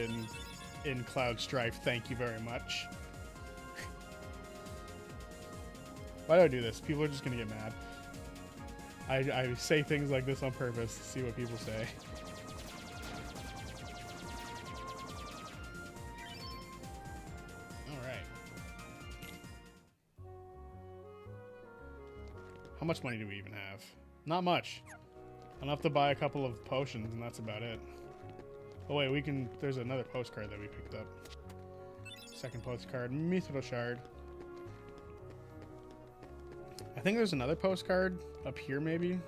in Cloud Strife. Thank you very much. Why do I do this? People are just gonna get mad. I say things like this on purpose to see what people say. Alright. How much money do we even have? Not much. Enough to buy a couple of potions, and that's about it. Oh wait, we can... There's another postcard that we picked up. Second postcard. Mithril Shard. I think there's another postcard up here, maybe.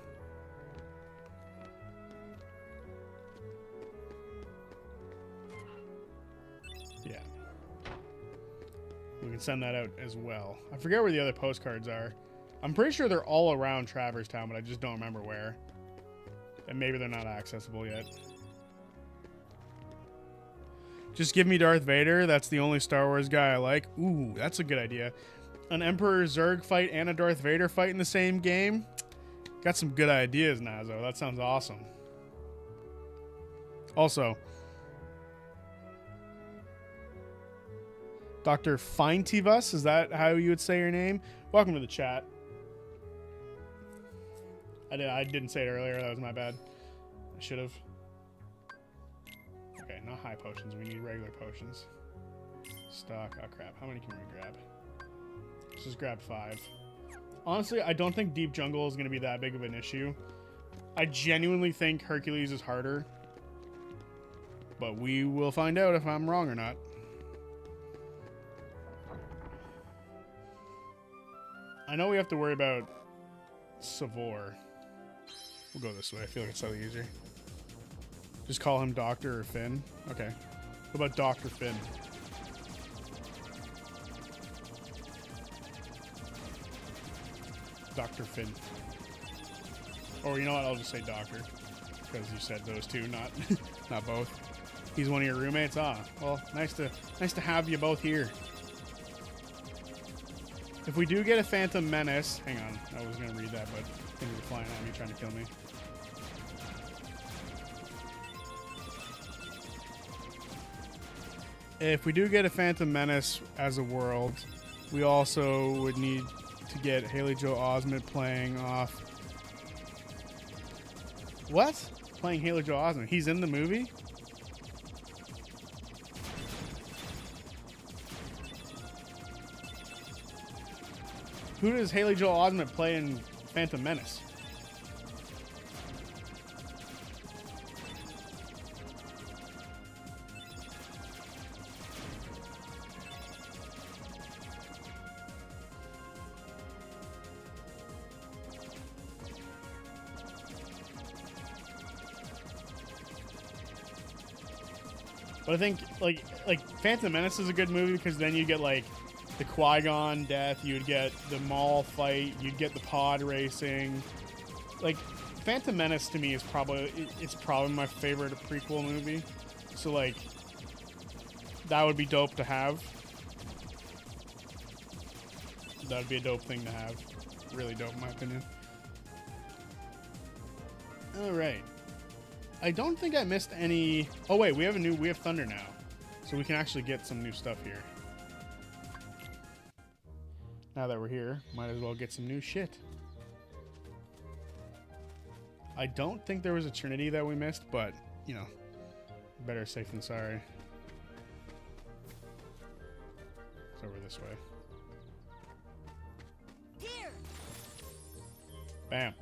Yeah. We can send that out as well. I forget where the other postcards are. I'm pretty sure they're all around Traverse Town, but I just don't remember where. And maybe they're not accessible yet. Just give me Darth Vader. That's the only Star Wars guy I like. Ooh, that's a good idea. An Emperor Zurg fight and a Darth Vader fight in the same game? Got some good ideas, Nazo. That sounds awesome. Also, Dr. Feintivus, is that how you would say your name? Welcome to the chat. I didn't say it earlier. That was my bad. I should have. Okay, not high potions. We need regular potions. Stock. Oh, crap. How many can we grab? Let's just grab 5. Honestly, I don't think Deep Jungle is going to be that big of an issue. I genuinely think Hercules is harder. But we will find out if I'm wrong or not. I know we have to worry about Savor. We'll go this way. I feel like it's slightly easier. Just call him Doctor or Finn. Okay. What about Dr. Finn? Dr. Finn. Or you know what? I'll just say Doctor. Because you said those two, not not both. He's one of your roommates? Ah, well, nice to have you both here. If we do get a Phantom Menace... Hang on. I was going to read that, but things are flying at me trying to kill me. If we do get a Phantom Menace as a world, we also would need to get Haley Joel Osment playing off... What? Playing Haley Joel Osment. He's in the movie? Who does Haley Joel Osment play in Phantom Menace? But I think like Phantom Menace is a good movie because then you get like the Qui-Gon death, you'd get the Maul fight, you'd get the pod racing. Like Phantom Menace to me is probably my favorite prequel movie. So like that would be dope to have. That would be a dope thing to have. Really dope in my opinion. All right. I don't think I missed any... Oh wait, we have Thunder now. So we can actually get some new stuff here. Now that we're here, might as well get some new shit. I don't think there was a Trinity that we missed, but, you know, better safe than sorry. It's over this way. Here. Bam.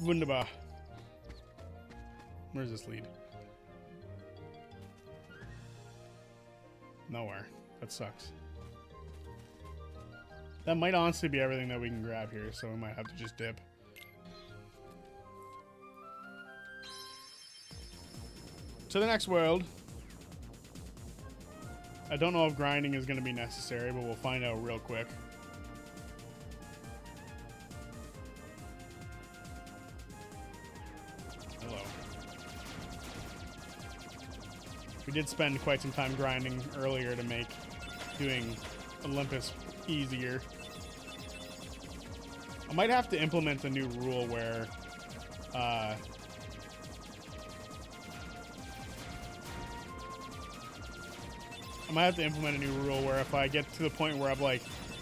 Wunderbar. Where's this lead? Nowhere. That sucks. That might honestly be everything that we can grab here, so we might have to just dip. to the next world. I don't know if grinding is going to be necessary, but we'll find out real quick. Hello. We did spend quite some time grinding earlier to make doing Olympus easier. I might have to implement a new rule where if I get to the point where I've like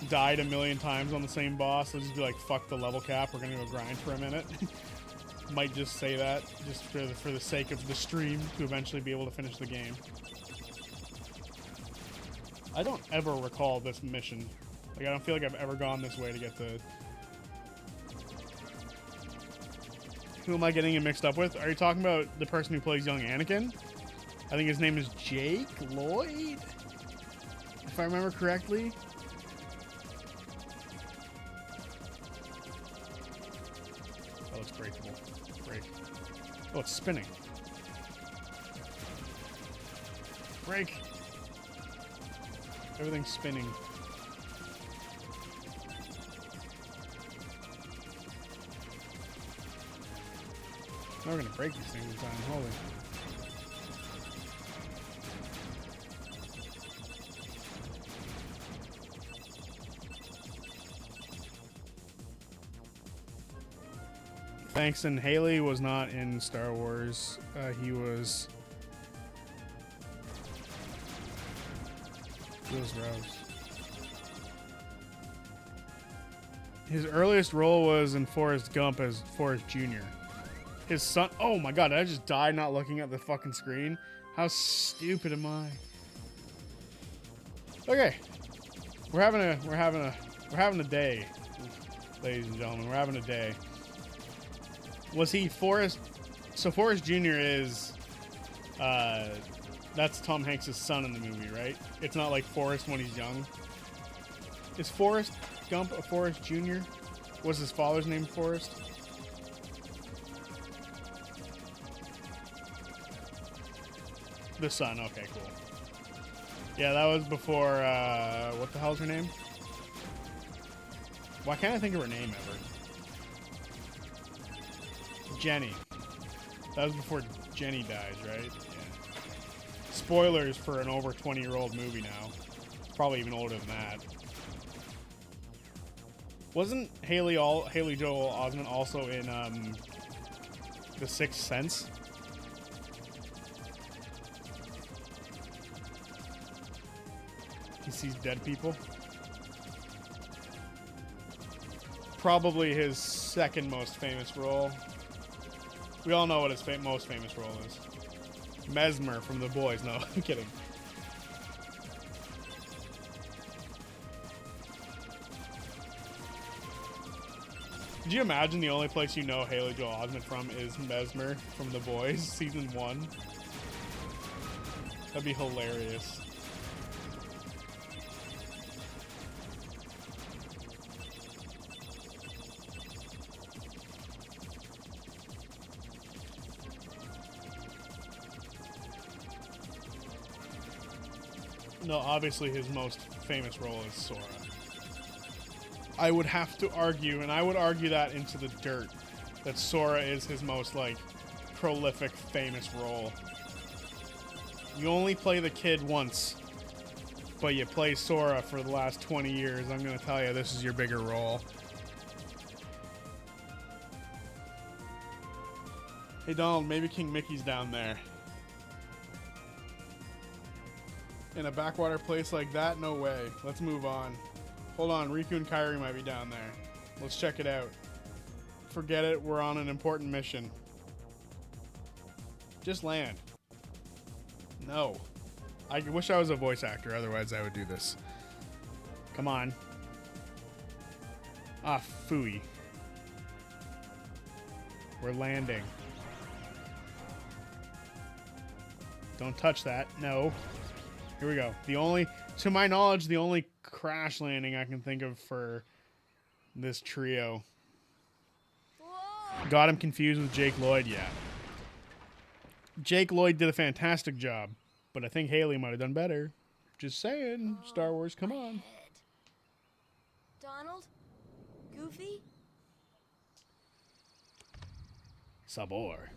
died a million times on the same boss, I'll just be like, fuck the level cap, we're gonna go grind for a minute. Might just say that just for the sake of the stream to eventually be able to finish the game. I don't ever recall this mission. Like, I don't feel like I've ever gone this way to get the... Who am I getting it mixed up with? Are you talking about the person who plays young Anakin? I think his name is Jake Lloyd, if I remember correctly. Oh, it's breakable. Break. Oh, it's spinning. Break. Everything's spinning. Now we're gonna break these things in time. Holy. Thanks, and Haley was not in Star Wars. He was Rose. His earliest role was in Forrest Gump as Forrest Jr. His son. Oh my god! I just died not looking at the fucking screen. How stupid am I? Okay, we're having a day, ladies and gentlemen. We're having a day. Was he Forrest? So Forrest Jr. is, that's Tom Hanks' son in the movie, right? It's not like Forrest when he's young. Is Forrest Gump a Forrest Jr.? Was his father's name Forrest? The son, okay, cool. Yeah, that was before, what the hell's her name? Why can't I think of her name ever? Jenny. That was before Jenny dies, right? Yeah. Spoilers for an over 20-year-old movie now. It's probably even older than that. Wasn't Haley Joel Osment also in The Sixth Sense? He sees dead people. Probably his second most famous role. We all know what his most famous role is. Mesmer from The Boys. No, I'm kidding. Could you imagine the only place you know Haley Joel Osment from is Mesmer from The Boys, season 1? That'd be hilarious. No, obviously his most famous role is Sora. I would have to argue, and I would argue that into the dirt, that Sora is his most, like, prolific, famous role. You only play the kid once, but you play Sora for the last 20 years. I'm gonna tell you, this is your bigger role. Hey Donald, maybe King Mickey's down there. In a backwater place like that? No way. Let's move on. Hold on, Riku and Kairi might be down there. Let's check it out. Forget it, we're on an important mission. Just land. No. I wish I was a voice actor, otherwise I would do this. Come on. Ah, phooey. We're landing. Don't touch that. No. Here we go. To my knowledge, the only crash landing I can think of for this trio. Whoa. Got him confused with Jake Lloyd, yeah. Jake Lloyd did a fantastic job, but I think Haley might have done better. Just saying. Star Wars, come on. Head. Donald? Goofy? Sabor.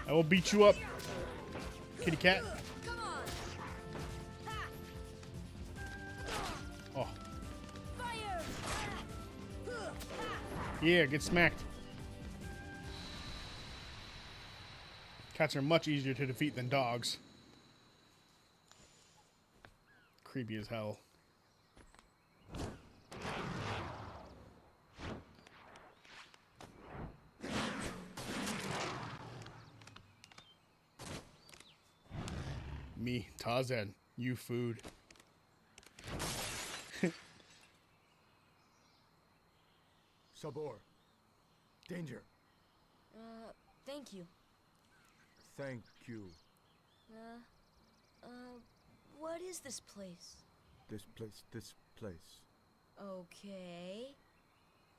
I will beat you up, kitty cat. Come on. Oh, Fire! yeah, get smacked. Cats are much easier to defeat than dogs. Creepy as hell. Me, Tarzan, you food. Sabor. Danger. Thank you. Thank you. What is this place? This place. Okay.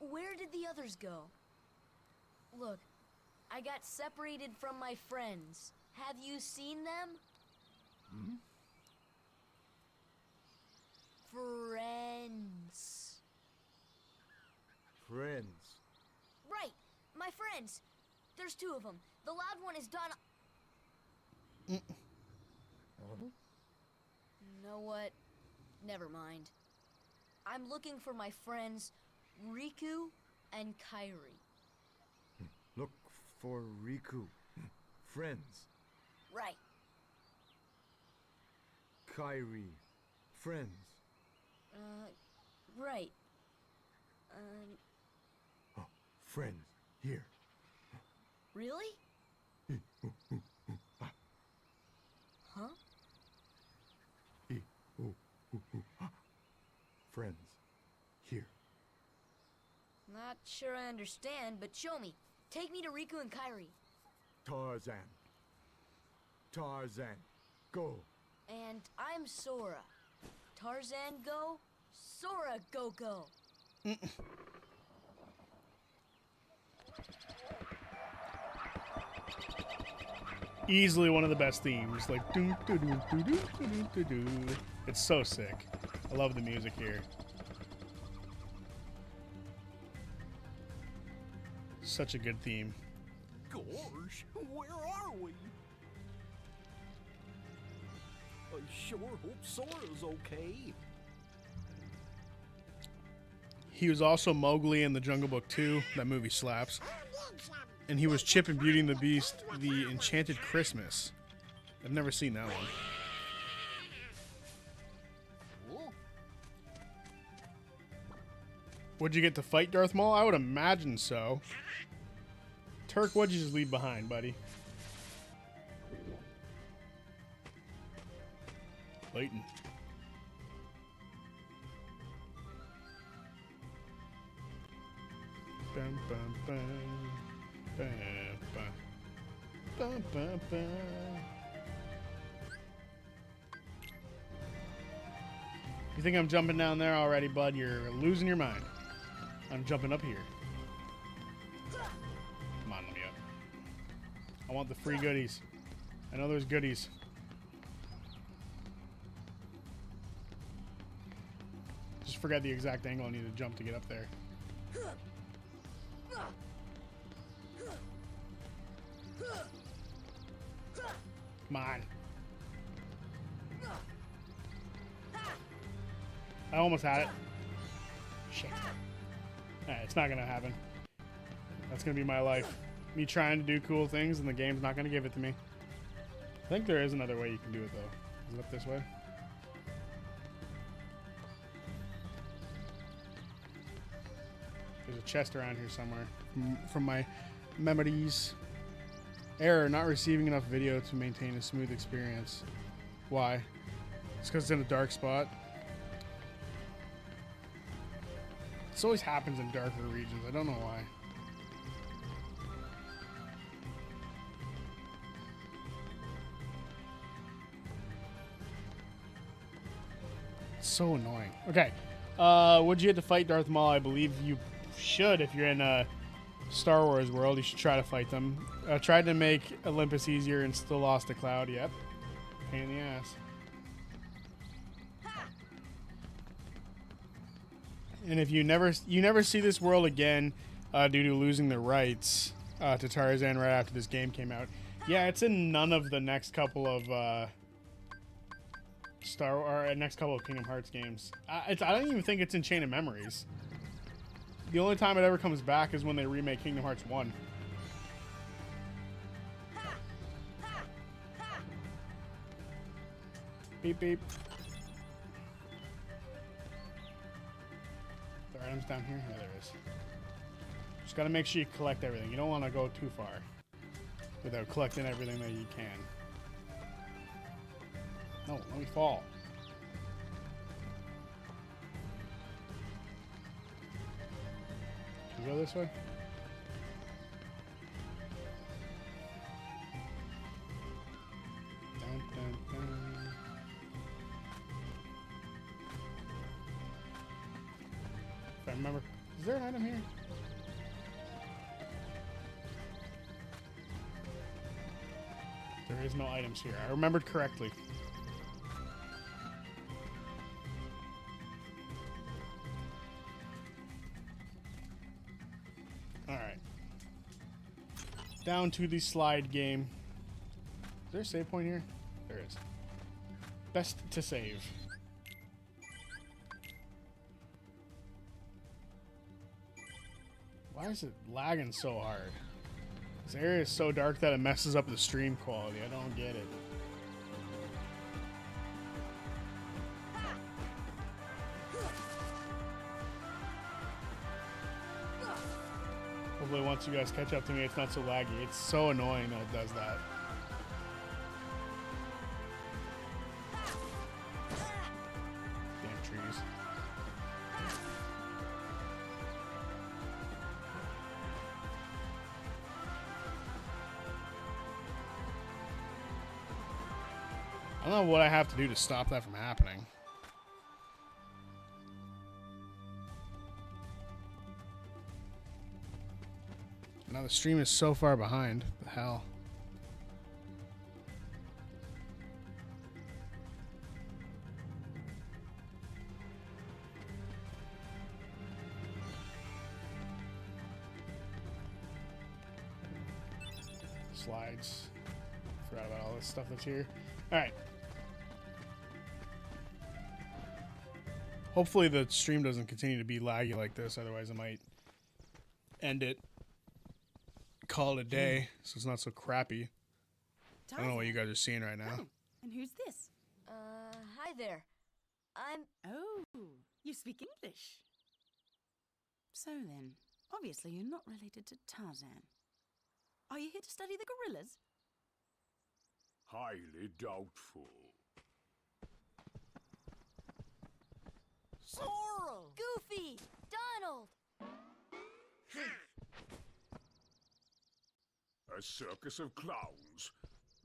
Where did the others go? Look, I got separated from my friends. Have you seen them? Hmm? Friends. Friends. Right, my friends. There's two of them. The loud one is Donna. Know what? Never mind. I'm looking for my friends Riku and Kairi. Look for Riku. Friends. Right. Kairi. Friends. Right. Oh, friends. Here. Really? Huh? Friends. Here. Not sure I understand, but show me. Take me to Riku and Kairi. Tarzan. Tarzan. Go. And I'm Sora. Tarzan go, Sora go. Easily one of the best themes. Like, doo doo doo doo doo doo doo doo. It's so sick. I love the music here. Such a good theme. Gosh, where are we? I sure hope Sora's okay. He was also Mowgli in the Jungle Book 2. That movie slaps. And he was Chip in Beauty and the Beast, The Enchanted Christmas. I've never seen that one. Cool. Would you get to fight Darth Maul? I would imagine so. Turk, what'd you just leave behind, buddy? Leighton. Bum, bum, bum. Bum, bum. Bum, bum, bum. You think I'm jumping down there already, bud? You're losing your mind. I'm jumping up here. Come on, let me up. I want the free goodies. I know there's goodies. Just forget the exact angle I need to jump to get up there. Come on. I almost had it. Shit. Alright, it's not gonna happen. That's gonna be my life. Me trying to do cool things and the game's not gonna give it to me. I think there is another way you can do it though. Is it up this way? There's a chest around here somewhere. From my memories. Error, not receiving enough video to maintain a smooth experience. Why? It's because it's in a dark spot. This always happens in darker regions. I don't know why. It's so annoying. Okay. Would you have to fight Darth Maul? I believe you should if you're in a Star Wars world. You should try to fight them. Tried to make Olympus easier and still lost a cloud. Yep. Pain in the ass. And if you never see this world again due to losing the rights to Tarzan right after this game came out. Yeah, it's in none of the next couple of next couple of Kingdom Hearts games. I don't even think it's in Chain of Memories. The only time it ever comes back is when they remake Kingdom Hearts 1. Beep beep. There are items down here? Yeah, there is. Just gotta make sure you collect everything. You don't want to go too far without collecting everything that you can. No, let me fall. Should we go this way? Dun, dun, dun. If I remember, is there an item here? There is no items here. I remembered correctly. Alright. Down to the slide game. Is there a save point here? There is. Best to save. Why is it lagging so hard? This area is so dark that it messes up the stream quality. I don't get it. Hopefully once you guys catch up to me, it's not so laggy. It's so annoying that it does that. Damn trees. I don't know what I have to do to stop that from happening. Now the stream is so far behind. The hell. Slides. Forgot about all this stuff that's here. Alright. Hopefully the stream doesn't continue to be laggy like this, otherwise I might end it. Call it a day, so it's not so crappy. I don't know what you guys are seeing right now. Oh, and who's this? Hi there. I'm... Oh, you speak English. So then, obviously you're not related to Tarzan. Are you here to study the gorillas? Highly doubtful. Sora! Goofy! Donald! A circus of clowns.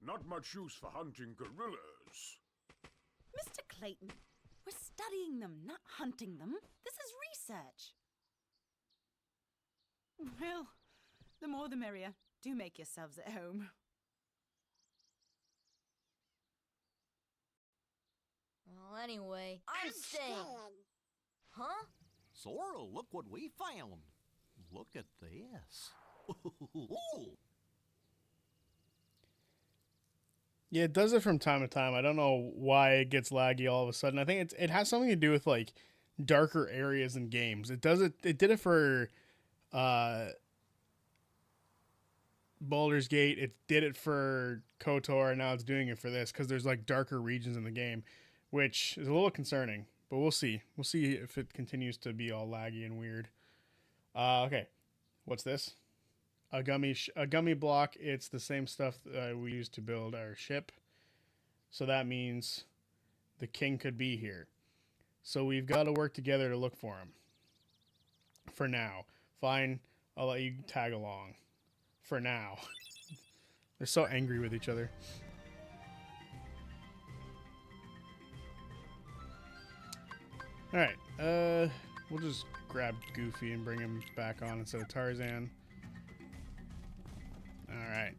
Not much use for hunting gorillas. Mr. Clayton, we're studying them, not hunting them. This is research. Well, the more the merrier. Do make yourselves at home. Well, anyway, I'm staying. Huh? Sora, look what we found. Look at this. Yeah, it does it from time to time. I don't know why it gets laggy all of a sudden. I think it has something to do with like darker areas in games. It does it. It did it for Baldur's Gate. It did it for KOTOR, and now it's doing it for this because there's like darker regions in the game, which is a little concerning. But we'll see. We'll see if it continues to be all laggy and weird. Okay, what's this? A gummy block. It's the same stuff we used to build our ship. So that means the king could be here. So we've got to work together to look for him. For now. Fine, I'll let you tag along. For now. They're so angry with each other. Alright, we'll just grab Goofy and bring him back on instead of Tarzan. Alright.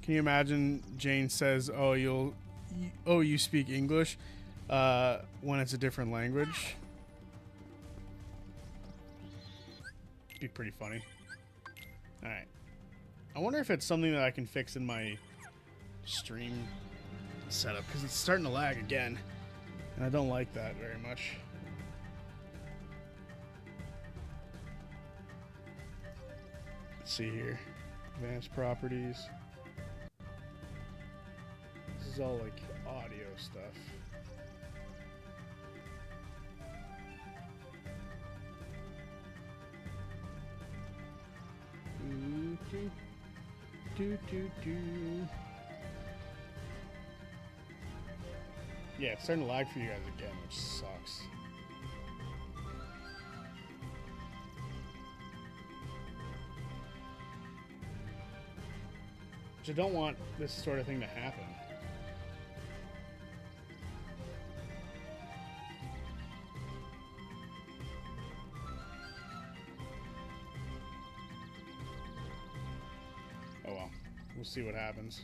Can you imagine Jane says, oh, you speak English, when it's a different language? Be pretty funny. Alright. I wonder if it's something that I can fix in my stream setup, because it's starting to lag again. And I don't like that very much. Let's see here. Advanced properties. This is all like audio stuff. Yeah, it's starting to lag for you guys again, which sucks. Which I don't want this sort of thing to happen. Oh well, we'll see what happens.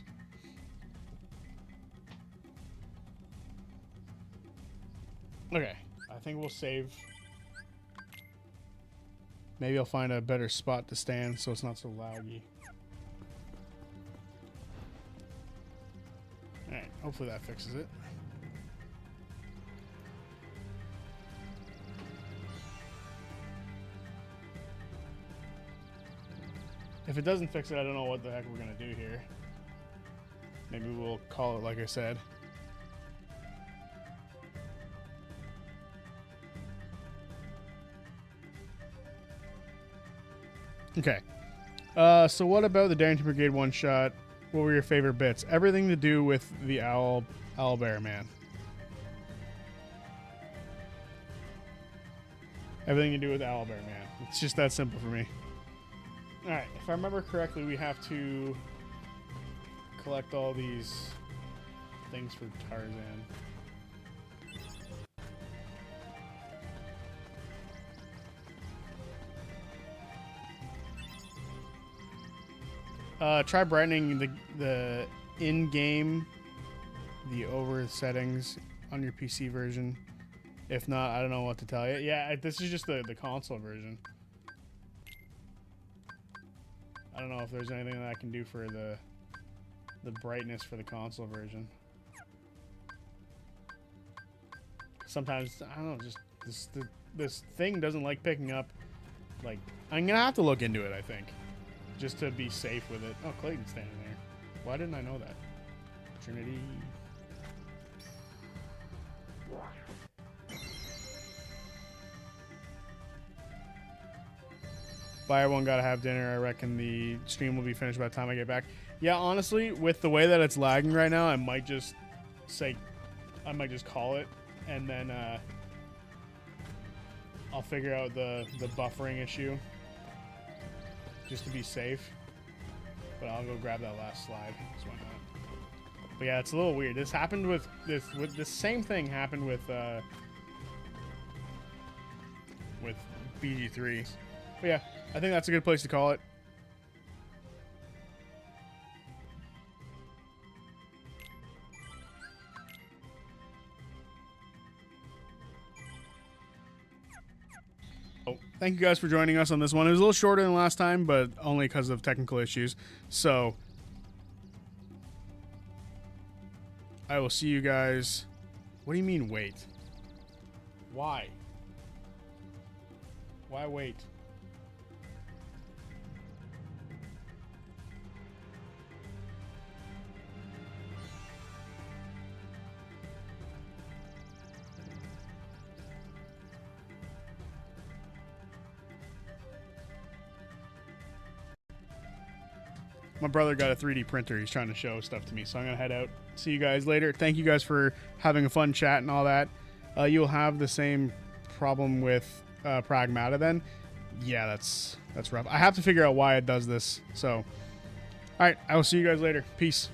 Okay, I think we'll save. Maybe I'll find a better spot to stand so it's not so laggy. Alright, hopefully that fixes it. If it doesn't fix it, I don't know what the heck we're gonna do here. Maybe we'll call it like I said. Okay. So what about the Darrington Brigade one-shot? What were your favorite bits? Everything to do with the owl bear man. Everything to do with owl bear man. It's just that simple for me. Alright, if I remember correctly, we have to collect all these things for Tarzan. Try brightening the in-game, the over settings on your PC version. If not, I don't know what to tell you. Yeah, this is just the console version. I don't know if there's anything that I can do for the brightness for the console version. Sometimes, I don't know, just this thing doesn't like picking up. Like, I'm gonna have to look into it, I think. Just to be safe with it. Oh, Clayton's standing there. Why didn't I know that? Trinity. Buy one, gotta have dinner. I reckon the stream will be finished by the time I get back. Yeah, honestly, with the way that it's lagging right now, I might just call it, and then I'll figure out the buffering issue. Just to be safe, but I'll go grab that last slide. So why not? But yeah, it's a little weird. This happened with this same thing happened with BG3. But yeah, I think that's a good place to call it. Thank you guys for joining us on this one. It was a little shorter than last time, but only because of technical issues. So, I will see you guys. What do you mean, wait? Why? Why wait? My brother got a 3D printer. He's trying to show stuff to me, so I'm going to head out. See you guys later. Thank you guys for having a fun chat and all that. You'll have the same problem with Pragmata, then yeah, that's rough. I have to figure out why it does this. So, all right, I will see you guys later. Peace.